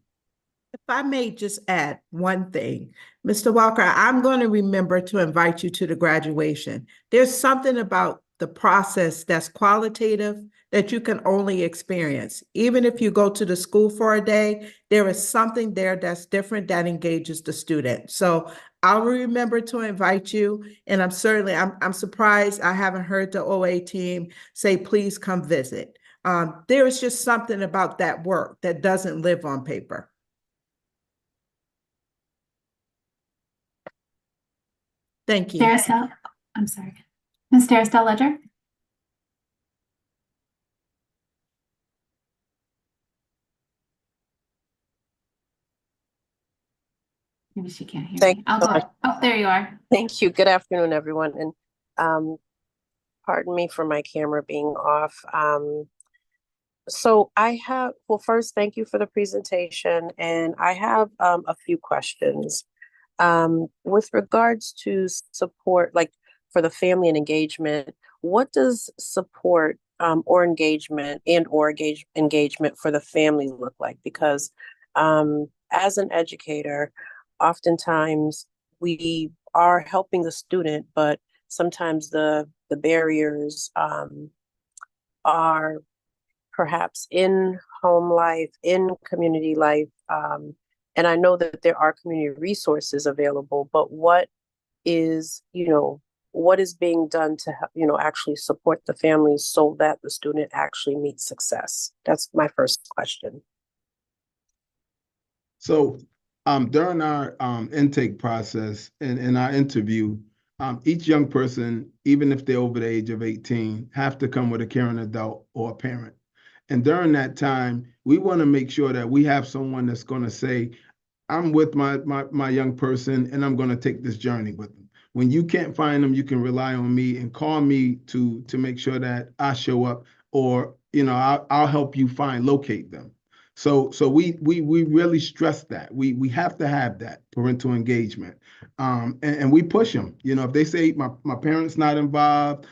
If I may just add one thing, Mr. Walker, I'm going to remember to invite you to the graduation. There's something about the process that's qualitative that you can only experience. Even if you go to the school for a day, there is something there that's different that engages the student. So I'll remember to invite you, and I'm surprised I haven't heard the OA team say, please come visit. There is just something about that work that doesn't live on paper. Thank you. I'm sorry. Ms. Darristelle Ledger? Maybe she can't hear me. I'll go. Oh, there you are. Thank you. Good afternoon, everyone. And pardon me for my camera being off. So first, thank you for the presentation. And I have a few questions. With regards to support, like for the family and engagement, what does support or engagement for the family look like? Because as an educator, oftentimes we are helping the student, but sometimes the barriers are perhaps in home life, in community life. And I know that there are community resources available, but what is being done to actually support the families so that the student actually meets success? That's my first question. So during our intake process and in our interview, each young person, even if they're over the age of 18, have to come with a caring adult or a parent. And during that time, we want to make sure that we have someone that's going to say, I'm with my young person and I'm going to take this journey with them. When you can't find them, you can rely on me and call me to make sure that I show up, or I'll help you locate them. So we really stress that we have to have that parental engagement, and we push them. If they say my parents not involved,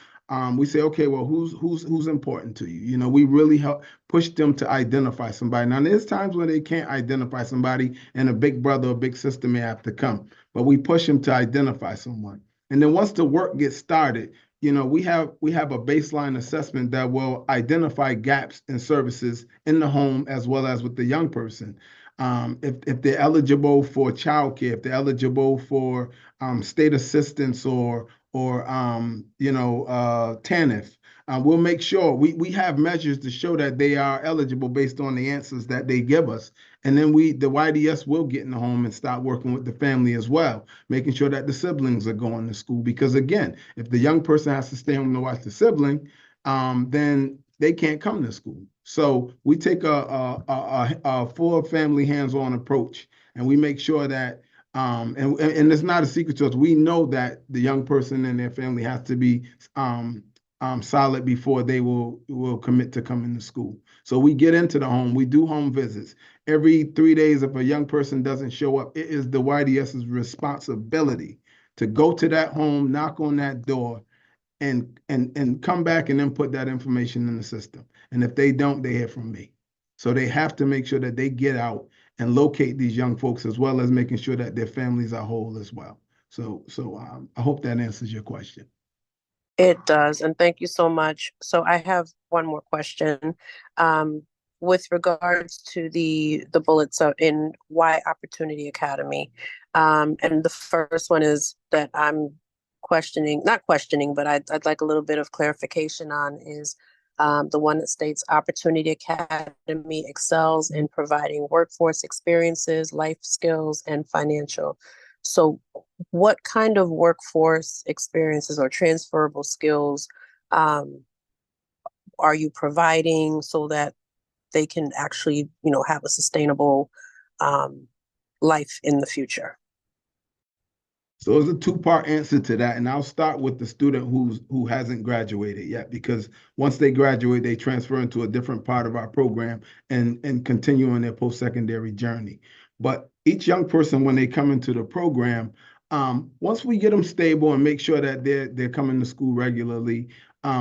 we say, okay, well, who's important to you? We really help push them to identify somebody. Now, there's times when they can't identify somebody, and a big brother or big sister may have to come, but we push them to identify someone. And then once the work gets started, we have a baseline assessment that will identify gaps in services in the home as well as with the young person. If they're eligible for childcare, if they're eligible for state assistance or TANF, we'll make sure we have measures to show that they are eligible based on the answers that they give us. And then the YDS will get in the home and start working with the family as well, making sure that the siblings are going to school. Because again, if the young person has to stay home to watch the sibling, then they can't come to school. So we take a full family hands-on approach, and we make sure that and it's not a secret to us. We know that the young person and their family has to be solid before they will commit to coming to school. So we get into the home. We do home visits. Every 3 days, if a young person doesn't show up, it is the YDS's responsibility to go to that home, knock on that door, and come back and then put that information in the system. And if they don't, they hear from me. So they have to make sure that they get out and locate these young folks, as well as making sure that their families are whole as well. So I hope that answers your question. It does, and thank you so much. So I have one more question. With regards to the bullets in Why Opportunity Academy. And the first one is that I'm not questioning, but I'd like a little bit of clarification on is the one that states Opportunity Academy excels in providing workforce experiences, life skills, and financial. So what kind of workforce experiences or transferable skills are you providing so that they can actually, have a sustainable life in the future? So it's a two-part answer to that, and I'll start with the student who hasn't graduated yet, because once they graduate, they transfer into a different part of our program and continue on their post-secondary journey. But each young person, when they come into the program, once we get them stable and make sure that they're coming to school regularly,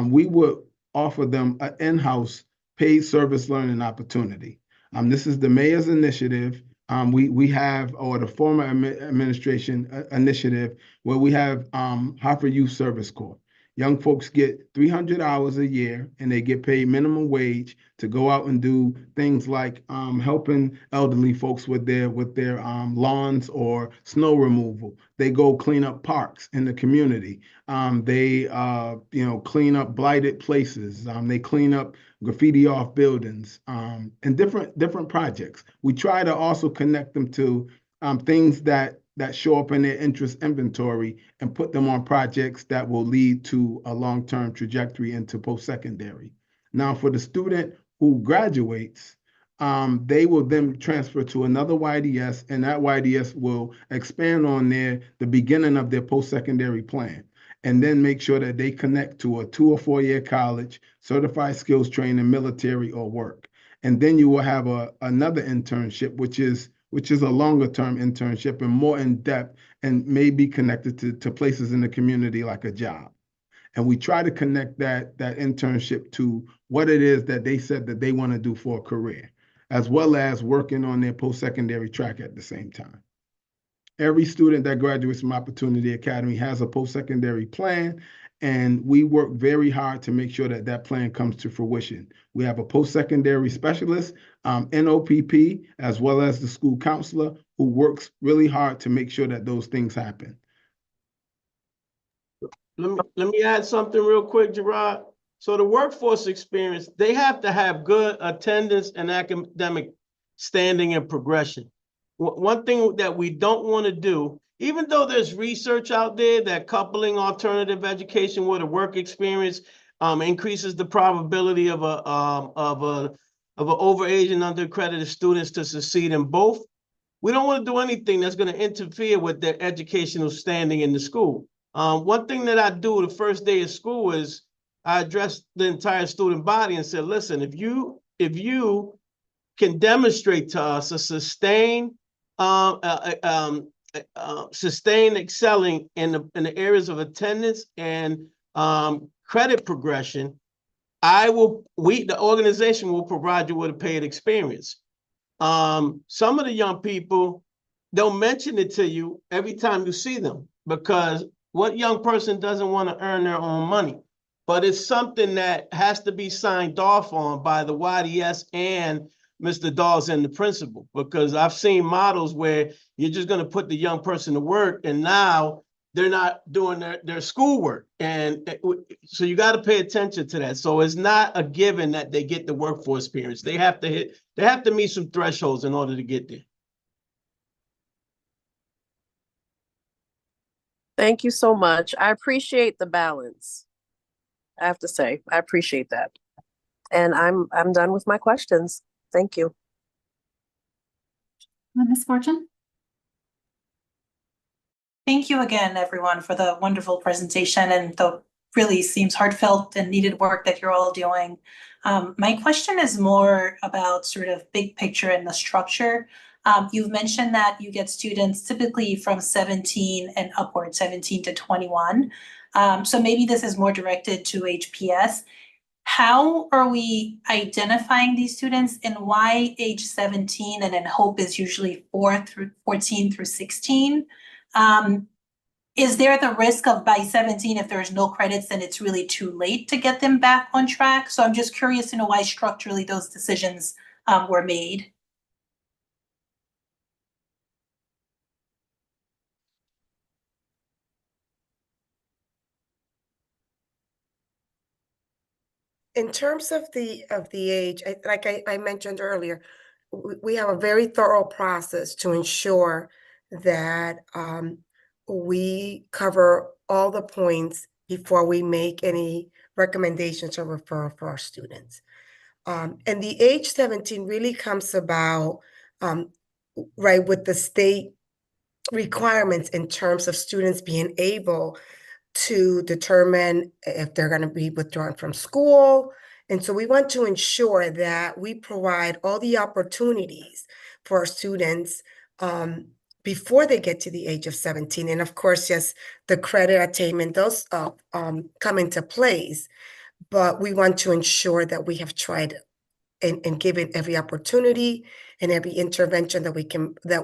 we would offer them an in-house paid service learning opportunity. This is the mayor's initiative. We have, or the former administration initiative, where we have Hartford Youth Service Corps. Young folks get 300 hours a year, and they get paid minimum wage to go out and do things like helping elderly folks with their lawns or snow removal. They go clean up parks in the community. They clean up blighted places. They clean up graffiti off buildings, and different projects. We try to also connect them to things that show up in their interest inventory and put them on projects that will lead to a long-term trajectory into post-secondary. Now, for the student who graduates, they will then transfer to another YDS, and that YDS will expand on the beginning of their post-secondary plan, and then make sure that they connect to a 2 or 4 year college, certified skills training, military, or work. And then you will have another internship, which is a longer term internship and more in depth and may be connected to places in the community like a job. And we try to connect that internship to what it is that they said that they want to do for a career, as well as working on their post-secondary track at the same time. Every student that graduates from Opportunity Academy has a post-secondary plan, and we work very hard to make sure that plan comes to fruition. We have a post-secondary specialist, NOPP, as well as the school counselor, who works really hard to make sure that those things happen. Let me add something real quick, Gerard. So the workforce experience, they have to have good attendance and academic standing and progression. One thing that we don't want to do, even though there's research out there that coupling alternative education with a work experience increases the probability of an overage and underaccredited students to succeed in both, we don't want to do anything that's going to interfere with their educational standing in the school. One thing that I do the first day of school is I address the entire student body and said, listen, if you can demonstrate to us a sustained excelling in the areas of attendance and credit progression, the organization will provide you with a paid experience. Some of the young people, they'll mention it to you every time you see them, because what young person doesn't want to earn their own money? But it's something that has to be signed off on by the YDS and Mr. Dawes and the principal, because I've seen models where you're just going to put the young person to work and now they're not doing their schoolwork. And so you got to pay attention to that. So it's not a given that they get the workforce experience. They have to meet some thresholds in order to get there. Thank you so much. I appreciate the balance. I have to say, I appreciate that. And I'm done with my questions. Thank you. Ms. Fortune? Thank you again, everyone, for the wonderful presentation and the really seems heartfelt and needed work that you're all doing. My question is more about sort of big picture and the structure. You've mentioned that you get students typically from 17 and upward, 17 to 21. So maybe this is more directed to HPS. How are we identifying these students, and why age 17 and then HOPE is usually 14 through 16? is there the risk of by 17, if there's no credits, then it's really too late to get them back on track? So I'm just curious to know why structurally those decisions were made. In terms of the age, I mentioned earlier, we have a very thorough process to ensure that we cover all the points before we make any recommendations or referral for our students. And the age 17 really comes about right with the state requirements in terms of students being able to determine if they're going to be withdrawn from school. And so we want to ensure that we provide all the opportunities for our students before they get to the age of 17. And of course, yes, the credit attainment does come into place, but we want to ensure that we have tried and given every opportunity and every intervention that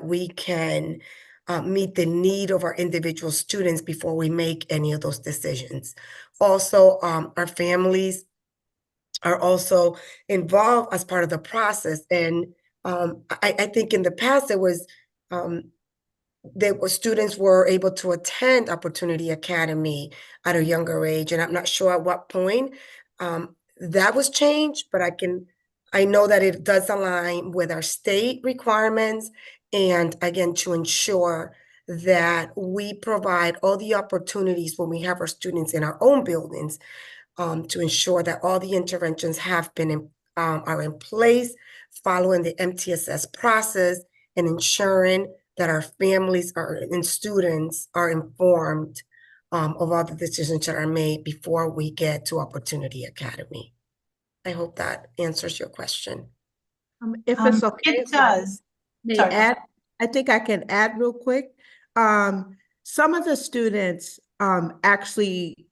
we can meet the need of our individual students before we make any of those decisions. Also, our families are also involved as part of the process. And I think in the past students were able to attend Opportunity Academy at a younger age, and I'm not sure at what point that was changed, but I know that it does align with our state requirements. And again, to ensure that we provide all the opportunities when we have our students in our own buildings to ensure that all the interventions have been are in place, following the MTSS process, and ensuring that our families and students are informed of all the decisions that are made before we get to Opportunity Academy. I hope that answers your question. If it's okay. It does. Sorry. I think I can add real quick. Some of the students actually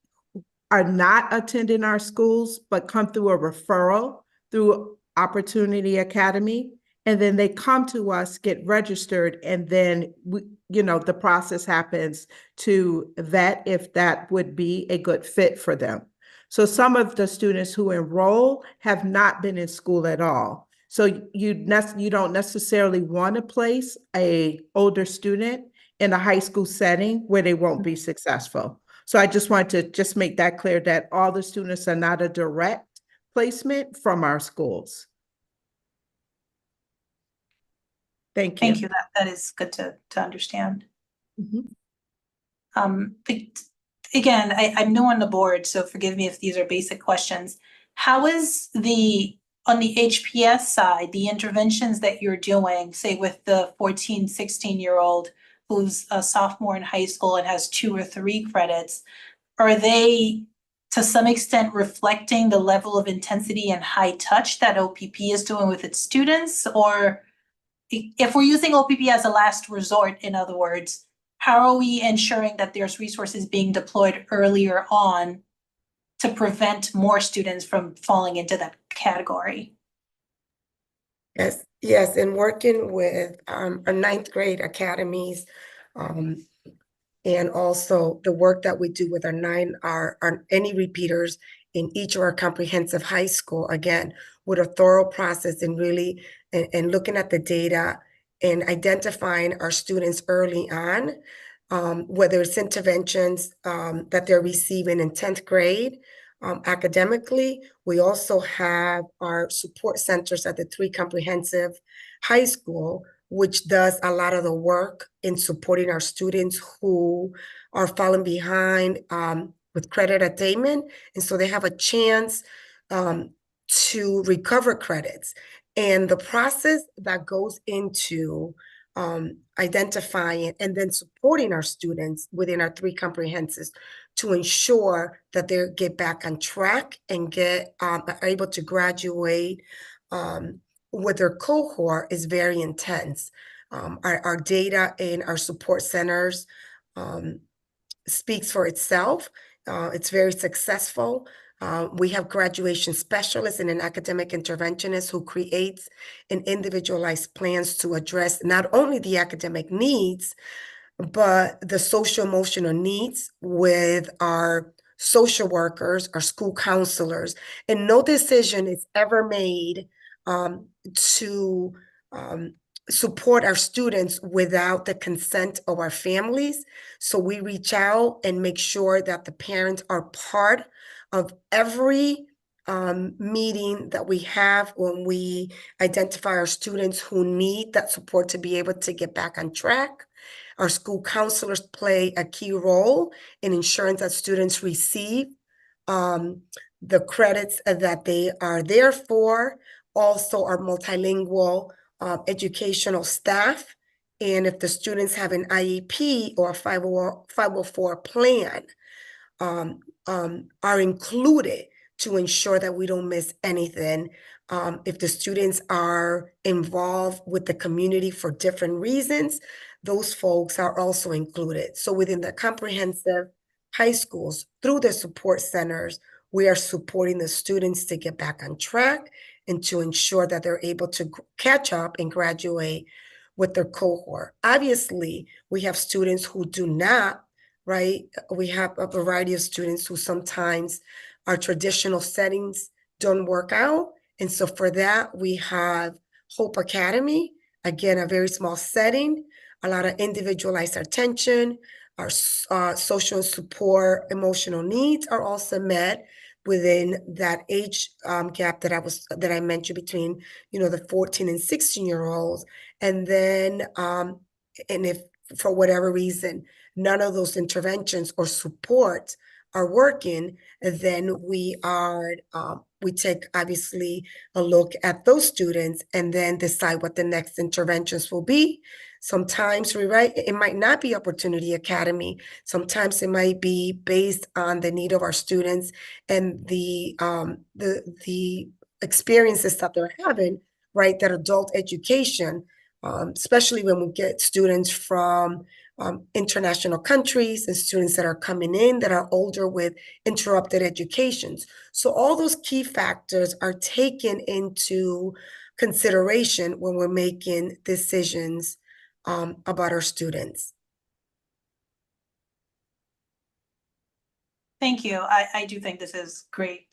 are not attending our schools, but come through a referral through Opportunity Academy. And then they come to us, get registered, and then the process happens to vet if that would be a good fit for them. So some of the students who enroll have not been in school at all. So you don't necessarily want to place an older student in a high school setting where they won't be successful. So I just want to just make that clear that all the students are not a direct placement from our schools. Thank you. Thank you. That is good to understand. Again, I'm new on the board, so forgive me if these are basic questions. How is on the HPS side, the interventions that you're doing, say with the 14, 16-year-old who's a sophomore in high school and has 2 or 3 credits, are they to some extent reflecting the level of intensity and high touch that OPP is doing with its students? Or if we're using OPP as a last resort, in other words, how are we ensuring that there's resources being deployed earlier on to prevent more students from falling into that category? Yes, and working with our 9th grade academies, and also the work that we do with our any repeaters in each of our comprehensive high school, again, with a thorough process and really and looking at the data and identifying our students early on, whether it's interventions that they're receiving in 10th grade academically. We also have our support centers at the 3 comprehensive high school, which does a lot of the work in supporting our students who are falling behind with credit attainment. And so they have a chance to recover credits. And the process that goes into identifying and then supporting our students within our 3 comprehensives to ensure that they get back on track and are able to graduate with their cohort is very intense. Our data in our support centers speaks for itself. It's very successful. We have graduation specialists and an academic interventionist who creates and individualized plans to address not only the academic needs, but the social emotional needs with our social workers, our school counselors, and no decision is ever made to support our students without the consent of our families. So we reach out and make sure that the parents are part of every meeting that we have when we identify our students who need that support to be able to get back on track. Our school counselors play a key role in ensuring that students receive the credits that they are there for. Also, our multilingual educational staff. And if the students have an IEP or a 504 plan, are included to ensure that we don't miss anything. If the students are involved with the community for different reasons, those folks are also included. So within the comprehensive high schools, through the support centers, we are supporting the students to get back on track and to ensure that they're able to catch up and graduate with their cohort. Obviously, we have students who do not, right? We have a variety of students who sometimes our traditional settings don't work out. And so for that, we have Hope Academy, again, a very small setting, a lot of individualized attention. Our social support, emotional needs are also met within that age gap that I mentioned between, the 14 and 16-year-olds. And then, and if for whatever reason, none of those interventions or supports are working, then we take obviously a look at those students and then decide what the next interventions will be. Sometimes it might not be Opportunity Academy. Sometimes it might be based on the need of our students and the experiences that they're having, right? That adult education, especially when we get students from international countries and students that are coming in that are older with interrupted educations. So all those key factors are taken into consideration when we're making decisions about our students. Thank you. I do think this is great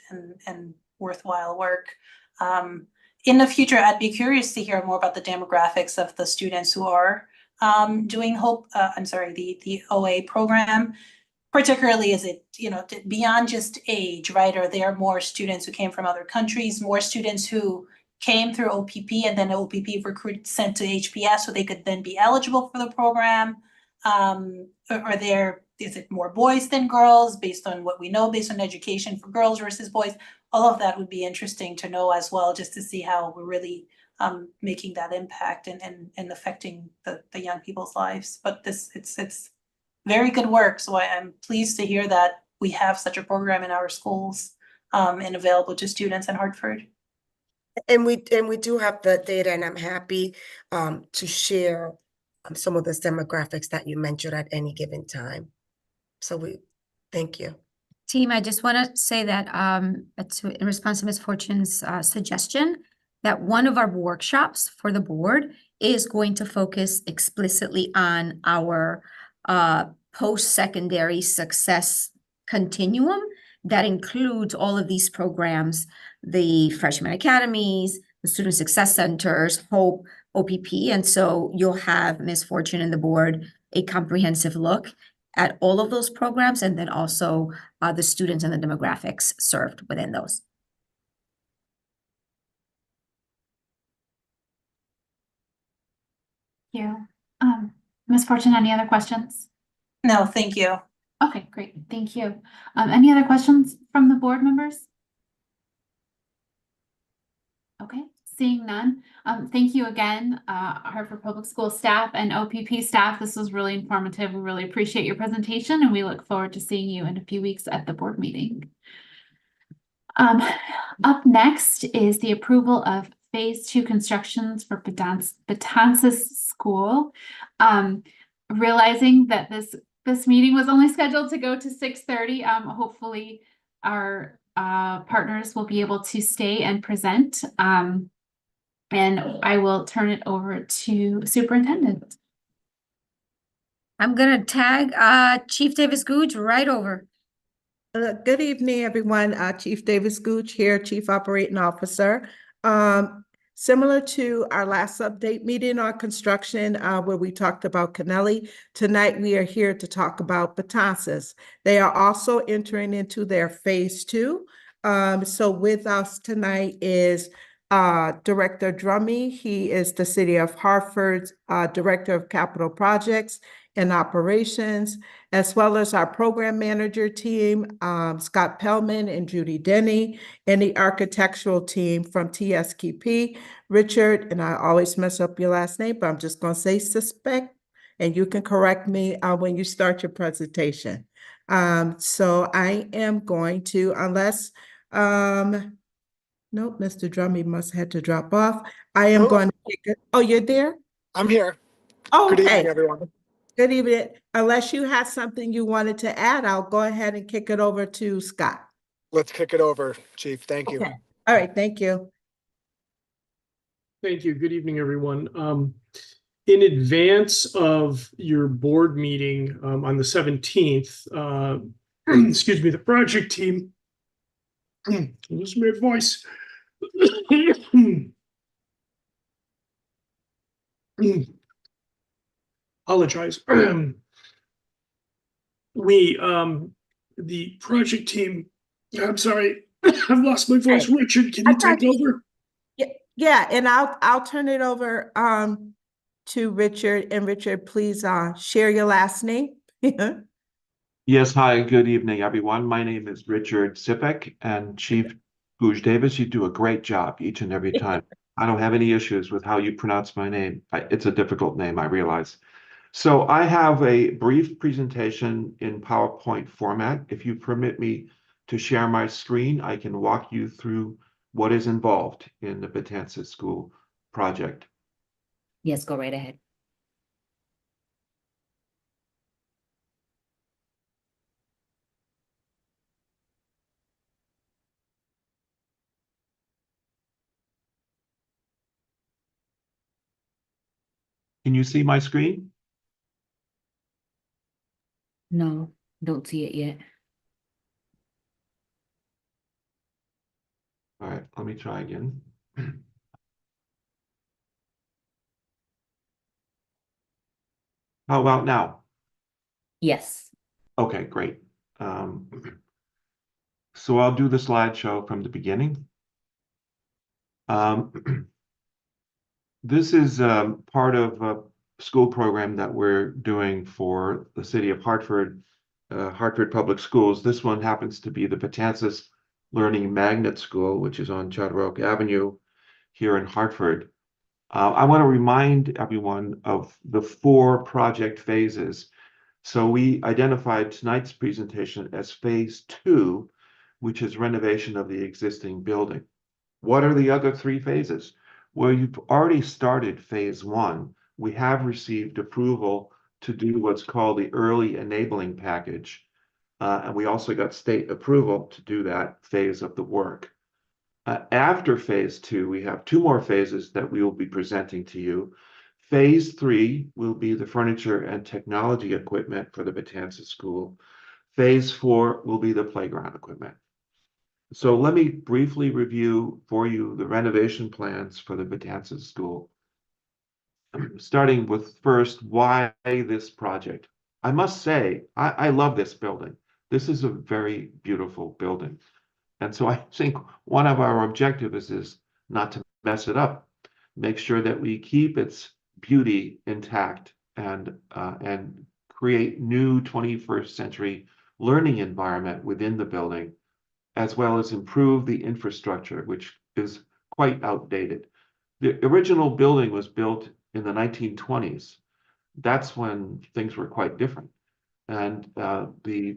and worthwhile work. In the future, I'd be curious to hear more about the demographics of the students who are doing the OA program. Particularly, is it, beyond just age, right? Are there more students who came from other countries, more students who came through OPP and then OPP sent to HPS so they could then be eligible for the program? Is it more boys than girls based on what we know, based on education for girls versus boys? All of that would be interesting to know as well, just to see how we're really making that impact and affecting the young people's lives. But it's very good work. So I'm pleased to hear that we have such a program in our schools and available to students in Hartford. And we do have the data, and I'm happy to share some of those demographics that you mentioned at any given time. So thank you. Team, I just want to say that in response to Ms. Fortune's suggestion, that one of our workshops for the board is going to focus explicitly on our post-secondary success continuum that includes all of these programs, the freshman academies, the student success centers, Hope, OPP. And so you'll have Ms. Fortune and the board a comprehensive look at all of those programs, and then also the students and the demographics served within those. Thank you. Ms. Fortune, any other questions? No, thank you. Okay, great. Thank you. Any other questions from the board members? Okay, seeing none. Thank you again, Hartford Public School staff and OPP staff. This was really informative. We really appreciate your presentation, and we look forward to seeing you in a few weeks at the board meeting. Up next is the approval of Phase 2 constructions for Betances School. Realizing that this meeting was only scheduled to go to 6:30, hopefully our partners will be able to stay and present. And I will turn it over to Superintendent. I'm gonna tag Chief Davis Gooch right over. Good evening, everyone. Chief Davis Gooch here, Chief Operating Officer. Similar to our last update meeting on construction, where we talked about Kennelly, tonight we are here to talk about Betances. They are also entering into their phase 2. So with us tonight is Director Drummy. He is the City of Hartford's Director of Capital Projects and Operations, as well as our program manager team, Scott Pellman and Judy Denny, and the architectural team from TSKP, Richard, and I always mess up your last name, but I'm just going to say suspect, and you can correct me when you start your presentation. So I am going to, unless, nope, Mr. Drummy must have had to drop off. I am going to kick it. Oh, you're there? I'm here. Oh, Good okay. evening, everyone. Good evening. Unless you had something you wanted to add, I'll go ahead and kick it over to Scott. Let's kick it over, Chief. Thank you. Okay. All right, thank you. Thank you. Good evening, everyone. In advance of your board meeting on the 17th, excuse me, the project team, listen to my voice. Apologize. The project team, I'm sorry, I've lost my voice. Richard, can you take over? Yeah, and I'll turn it over to Richard. And Richard, please share your last name. Yes, hi, good evening, everyone. My name is Richard Sipek, and Chief Gooch Davis, you do a great job each and every time. I don't have any issues with how you pronounce my name. It's a difficult name, I realize. So I have a brief presentation in PowerPoint format. If you permit me to share my screen, I can walk you through what is involved in the Betances School project. Yes, go right ahead. Can you see my screen? No, don't see it yet. All right, let me try again. How about now? Yes. Okay, great. So I'll do the slideshow from the beginning. This is part of a school program that we're doing for the city of Hartford, Hartford Public Schools. This one happens to be the Betances Learning Magnet School, which is on Charter Oak Avenue here in Hartford. I want to remind everyone of the 4 project phases. So we identified tonight's presentation as phase 2, which is renovation of the existing building. What are the other 3 phases? Well, you've already started phase 1. We have received approval to do what's called the early enabling package. And we also got state approval to do that phase of the work. After phase 2, we have 2 more phases that we will be presenting to you. Phase 3 will be the furniture and technology equipment for the Betances School. Phase 4 will be the playground equipment. So let me briefly review for you the renovation plans for the Betances School. Starting with first, why this project? I must say, I love this building. This is a very beautiful building. And so I think one of our objectives is not to mess it up, make sure that we keep its beauty intact and create new 21st century learning environment within the building, as well as improve the infrastructure, which is quite outdated. The original building was built in the 1920s. That's when things were quite different. And the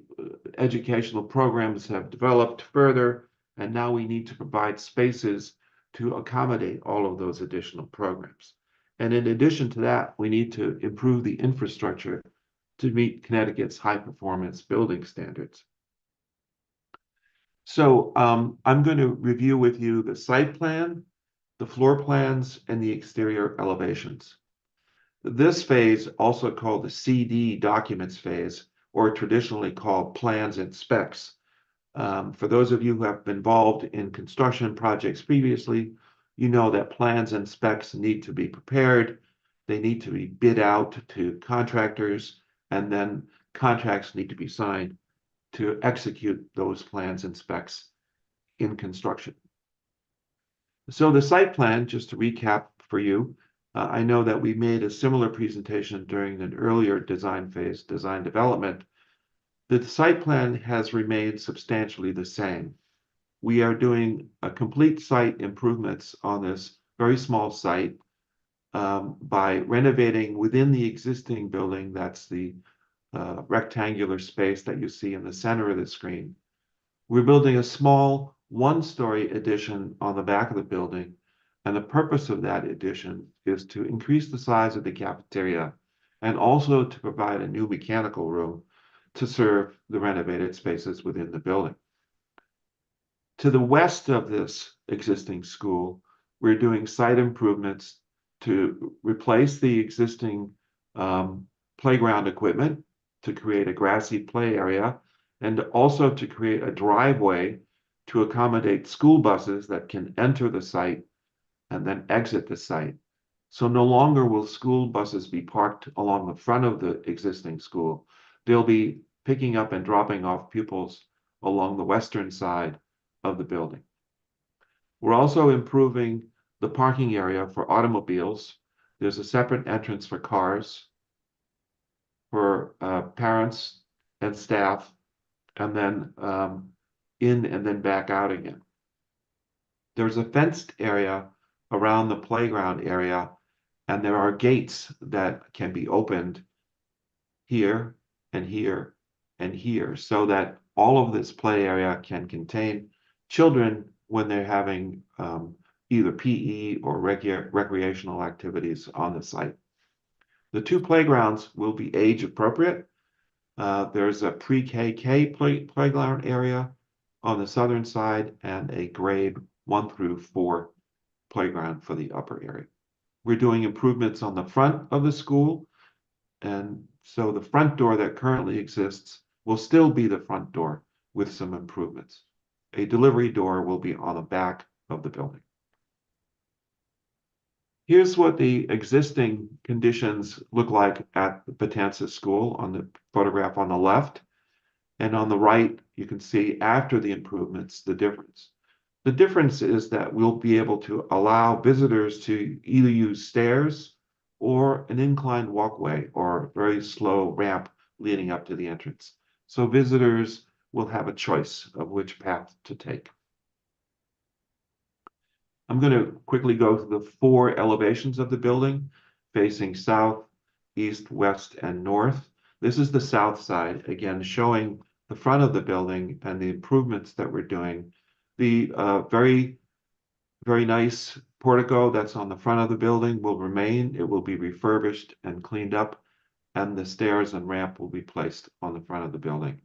educational programs have developed further, and now we need to provide spaces to accommodate all of those additional programs. And in addition to that, we need to improve the infrastructure to meet Connecticut's high performance building standards. So I'm going to review with you the site plan, the floor plans, and the exterior elevations. This phase, also called the CD documents phase, or traditionally called plans and specs. For those of you who have been involved in construction projects previously, you know that plans and specs need to be prepared. They need to be bid out to contractors, and then contracts need to be signed to execute those plans and specs in construction. So the site plan, just to recap for you, I know that we made a similar presentation during an earlier design phase, design development. The site plan has remained substantially the same. We are doing a complete site improvements on this very small site by renovating within the existing building. That's the rectangular space that you see in the center of the screen. We're building a small one-story addition on the back of the building, and the purpose of that addition is to increase the size of the cafeteria and also to provide a new mechanical room to serve the renovated spaces within the building. To the west of this existing school, we're doing site improvements to replace the existing playground equipment, to create a grassy play area, and also to create a driveway to accommodate school buses that can enter the site and then exit the site. So no longer will school buses be parked along the front of the existing school. They'll be picking up and dropping off pupils along the western side of the building. We're also improving the parking area for automobiles. There's a separate entrance for cars, for parents and staff, and then in and then back out again. There's a fenced area around the playground area, and there are gates that can be opened here and here and here, so that all of this play area can contain children when they're having either PE or recreational activities on the site. The two playgrounds will be age appropriate. There's a pre-KK playground area on the southern side and a grade 1 through 4 playground for the upper area. We're doing improvements on the front of the school, and so the front door that currently exists will still be the front door with some improvements. A delivery door will be on the back of the building. Here's what the existing conditions look like at the Betances School on the photograph on the left. And on the right, you can see after the improvements, the difference. The difference is that we'll be able to allow visitors to either use stairs or an inclined walkway or a very slow ramp leading up to the entrance. So visitors will have a choice of which path to take. I'm going to quickly go through the 4 elevations of the building, facing south, east, west, and north. This is the south side, again, showing the front of the building and the improvements that we're doing. The very, very nice portico that's on the front of the building will remain. It will be refurbished and cleaned up, and the stairs and ramp will be placed on the front of the building.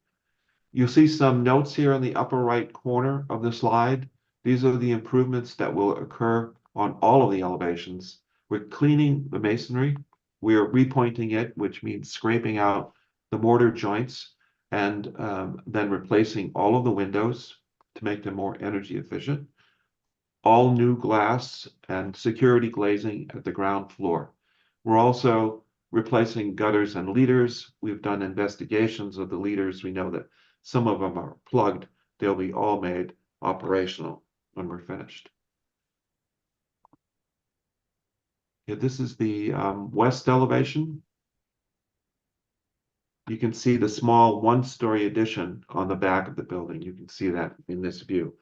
You'll see some notes here in the upper right corner of the slide. These are the improvements that will occur on all of the elevations. We're cleaning the masonry. We're repointing it, which means scraping out the mortar joints and then replacing all of the windows to make them more energy efficient. All new glass and security glazing at the ground floor. We're also replacing gutters and leaders. We've done investigations of the leaders. We know that some of them are plugged. They'll be all made operational when we're finished. Yeah, this is the west elevation. You can see the small one-story addition on the back of the building. You can see that in this view.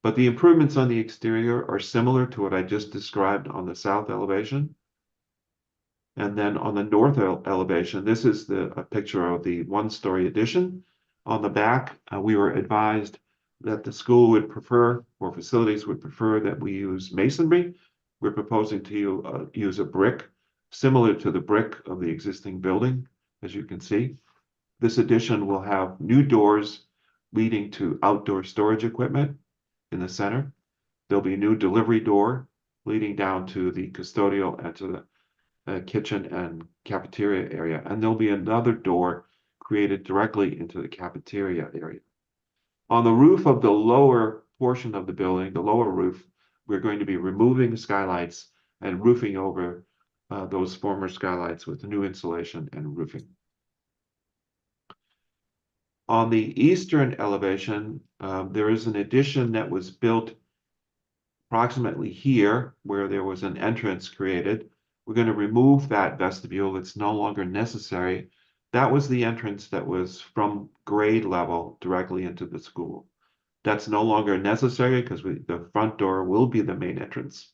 But the improvements on the exterior are similar to what I just described on the south elevation. And then on the north elevation, this is a picture of the one-story addition. On the back, we were advised that the school would prefer, or facilities would prefer, that we use masonry. We're proposing to use a brick similar to the brick of the existing building, as you can see. This addition will have new doors leading to outdoor storage equipment in the center. There'll be a new delivery door leading down to the custodial and to kitchen and cafeteria area, and there'll be another door created directly into the cafeteria area. On the roof of the lower portion of the building, the lower roof, we're going to be removing the skylights and roofing over those former skylights with new insulation and roofing. On the eastern elevation, there is an addition that was built approximately here, where there was an entrance created. We're going to remove that vestibule. It's no longer necessary. That was the entrance that was from grade level directly into the school. That's no longer necessary because the front door will be the main entrance.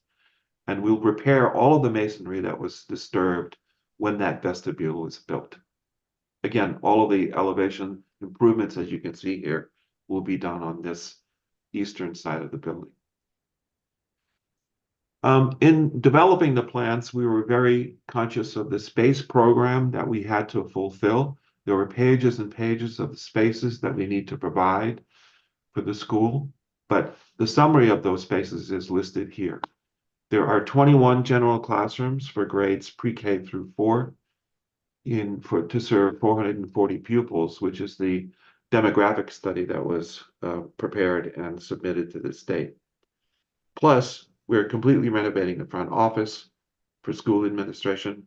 And we'll repair all of the masonry that was disturbed when that vestibule was built. Again, all of the elevation improvements, as you can see here, will be done on this eastern side of the building. In developing the plans, we were very conscious of the space program that we had to fulfill. There were pages and pages of the spaces that we need to provide for the school, but the summary of those spaces is listed here. There are 21 general classrooms for grades pre-K through 4 to serve 440 pupils, which is the demographic study that was prepared and submitted to the state. Plus, we're completely renovating the front office for school administration.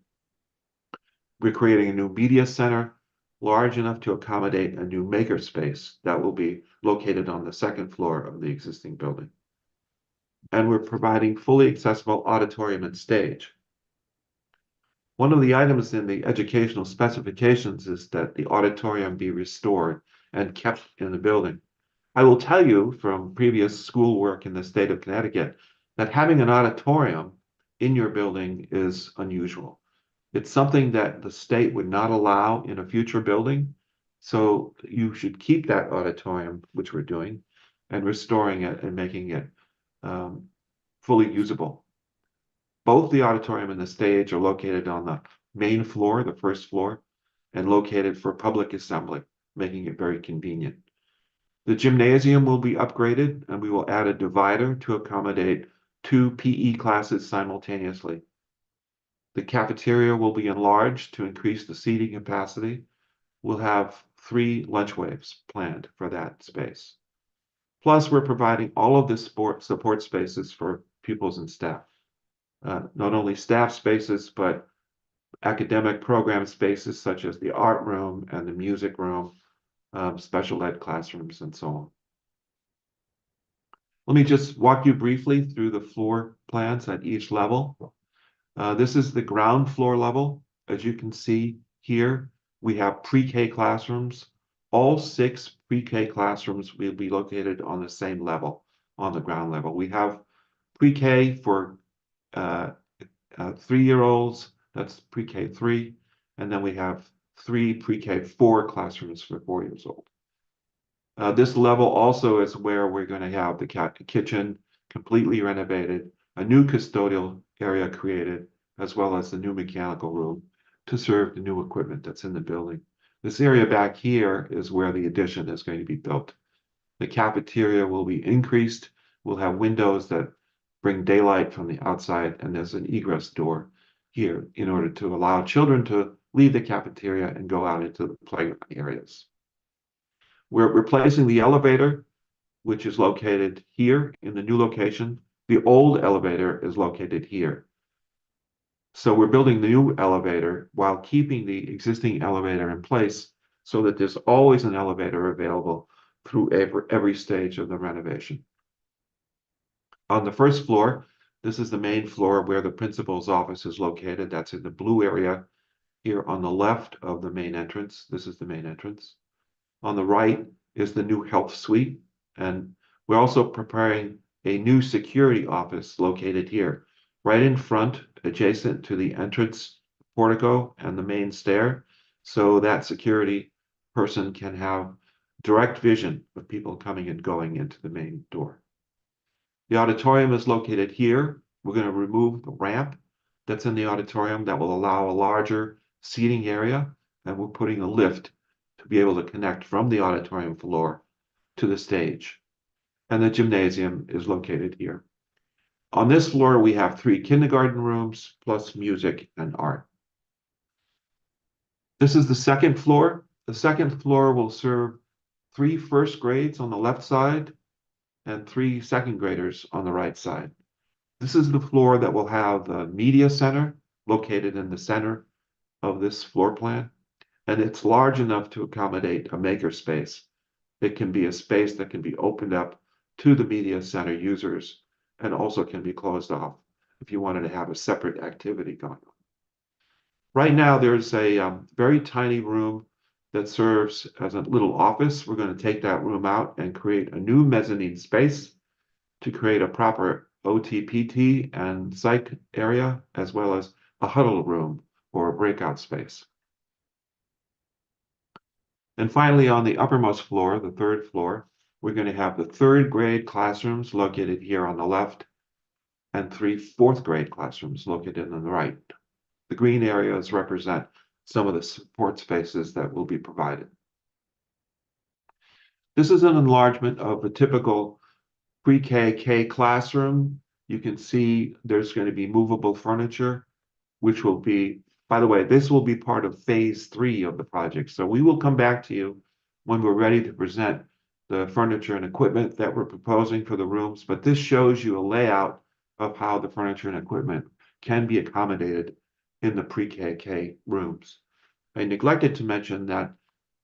We're creating a new media center large enough to accommodate a new makerspace that will be located on the second floor of the existing building. And we're providing fully accessible auditorium and stage. One of the items in the educational specifications is that the auditorium be restored and kept in the building. I will tell you from previous school work in the state of Connecticut that having an auditorium in your building is unusual. It's something that the state would not allow in a future building. So you should keep that auditorium, which we're doing, and restoring it and making it fully usable. Both the auditorium and the stage are located on the main floor, the first floor, and located for public assembly, making it very convenient. The gymnasium will be upgraded, and we will add a divider to accommodate 2 PE classes simultaneously. The cafeteria will be enlarged to increase the seating capacity. We'll have 3 lunch waves planned for that space. Plus, we're providing all of the support spaces for pupils and staff. Not only staff spaces, but academic program spaces such as the art room and the music room, special ed classrooms, and so on. Let me just walk you briefly through the floor plans at each level. This is the ground floor level. As you can see here, we have pre-K classrooms. All 6 pre-K classrooms will be located on the same level, on the ground level. We have pre-K for 3-year-olds, that's pre-K 3, and then we have 3 pre-K 4 classrooms for 4 years old. This level also is where we're going to have the kitchen completely renovated, a new custodial area created, as well as the new mechanical room to serve the new equipment that's in the building. This area back here is where the addition is going to be built. The cafeteria will be increased. We'll have windows that bring daylight from the outside, and there's an egress door here in order to allow children to leave the cafeteria and go out into the playground areas. We're replacing the elevator, which is located here in the new location. The old elevator is located here. So we're building the new elevator while keeping the existing elevator in place so that there's always an elevator available through every stage of the renovation. On the first floor, this is the main floor where the principal's office is located. That's in the blue area here on the left of the main entrance. This is the main entrance. On the right is the new health suite. And we're also preparing a new security office located here, right in front, adjacent to the entrance portico and the main stair. So that security person can have direct vision of people coming and going into the main door. The auditorium is located here. We're going to remove the ramp that's in the auditorium that will allow a larger seating area, and we're putting a lift to be able to connect from the auditorium floor to the stage. And the gymnasium is located here. On this floor, we have 3 kindergarten rooms plus music and art. This is the second floor. The second floor will serve 3 first grades on the left side and 3 second graders on the right side. This is the floor that will have the media center located in the center of this floor plan, and it's large enough to accommodate a maker space. It can be a space that can be opened up to the media center users and also can be closed off if you wanted to have a separate activity going on. Right now, there's a very tiny room that serves as a little office. We're going to take that room out and create a new mezzanine space to create a proper OT/PT and psych area, as well as a huddle room or a breakout space. And finally, on the uppermost floor, the 3rd floor, we're going to have the 3rd grade classrooms located here on the left and 3 4th grade classrooms located on the right. The green areas represent some of the support spaces that will be provided. This is an enlargement of the typical pre-K classroom. You can see there's going to be movable furniture, which will be, by the way, this will be part of phase 3 of the project. So we will come back to you when we're ready to present the furniture and equipment that we're proposing for the rooms. But this shows you a layout of how the furniture and equipment can be accommodated in the pre-K rooms. I neglected to mention that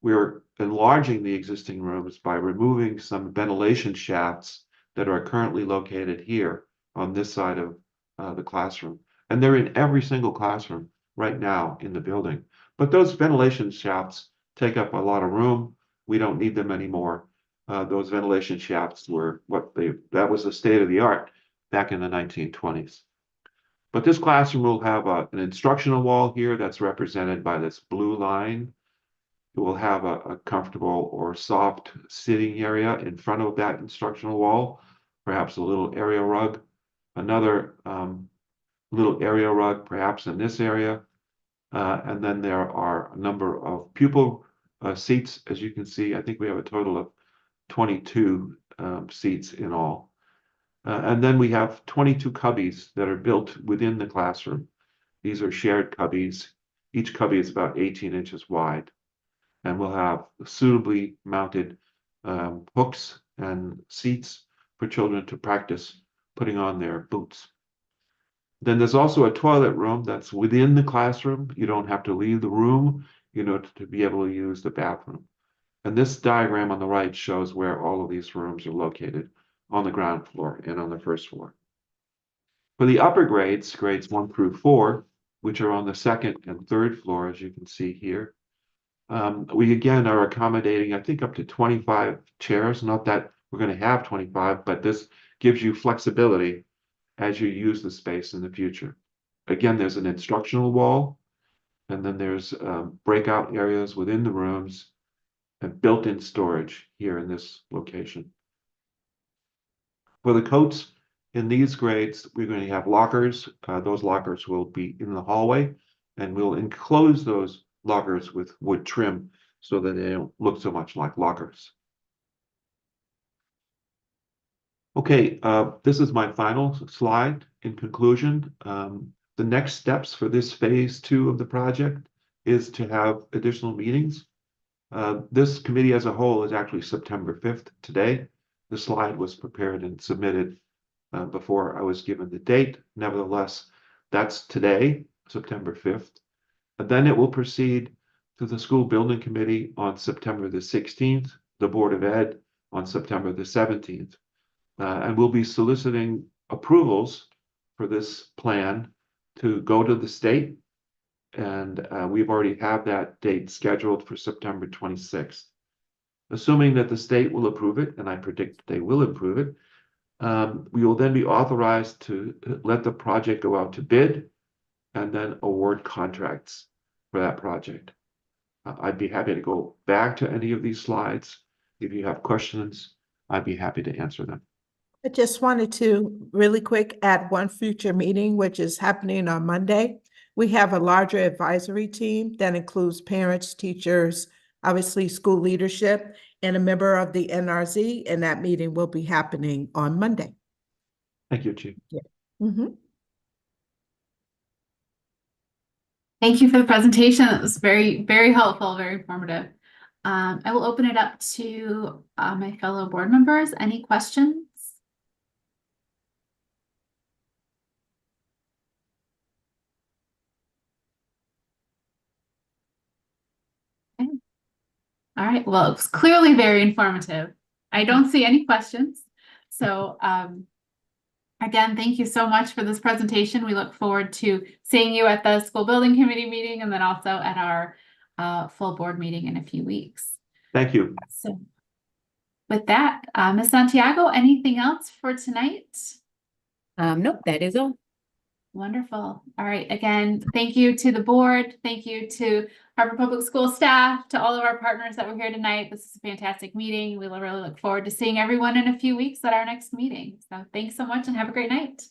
we're enlarging the existing rooms by removing some ventilation shafts that are currently located here on this side of the classroom. And they're in every single classroom right now in the building. But those ventilation shafts take up a lot of room. We don't need them anymore. Those ventilation shafts were that was the state of the art back in the 1920s. But this classroom will have an instructional wall here that's represented by this blue line. It will have a comfortable or soft sitting area in front of that instructional wall, perhaps a little area rug, another little area rug perhaps in this area. And then there are a number of pupil seats, as you can see. I think we have a total of 22 seats in all. And then we have 22 cubbies that are built within the classroom. These are shared cubbies. Each cubby is about 18 inches wide. And we'll have suitably mounted hooks and seats for children to practice putting on their boots. Then there's also a toilet room that's within the classroom. You don't have to leave the room, to be able to use the bathroom. And this diagram on the right shows where all of these rooms are located on the ground floor and on the 1st floor. For the upper grades, grades 1 through 4, which are on the 2nd and 3rd floor, as you can see here, we again are accommodating, I think, up to 25 chairs. Not that we're going to have 25, but this gives you flexibility as you use the space in the future. Again, there's an instructional wall, and then there's breakout areas within the rooms and built-in storage here in this location. For the coats in these grades, we're going to have lockers. Those lockers will be in the hallway, and we'll enclose those lockers with wood trim so that they don't look so much like lockers. Okay, this is my final slide. In conclusion, the next steps for this phase 2 of the project is to have additional meetings. This committee as a whole is actually September 5th today. The slide was prepared and submitted before I was given the date. Nevertheless, that's today, September 5th. And then it will proceed to the school building committee on September the 16th, the Board of Ed on September the 17th. And we'll be soliciting approvals for this plan to go to the state. And we've already have that date scheduled for September 26th. Assuming that the state will approve it, and I predict they will approve it, we will then be authorized to let the project go out to bid and then award contracts for that project. I'd be happy to go back to any of these slides. If you have questions, I'd be happy to answer them. I just wanted to really quick add one future meeting, which is happening on Monday. We have a larger advisory team that includes parents, teachers, obviously school leadership, and a member of the NRZ, and that meeting will be happening on Monday. Thank you, Chief. Yeah. Mhm. Thank you for the presentation. It was very, very helpful, very informative. I will open it up to my fellow board members. Any questions? Okay. All right, well, it's clearly very informative. I don't see any questions. So again, thank you so much for this presentation. We look forward to seeing you at the school building committee meeting and then also at our full board meeting in a few weeks. Thank you. So with that, Ms. Santiago, anything else for tonight? Nope, that is all. Wonderful. All right. Again, thank you to the board. Thank you to Harvard Public School staff, to all of our partners that were here tonight. This is a fantastic meeting. We really look forward to seeing everyone in a few weeks at our next meeting. So thanks so much and have a great night.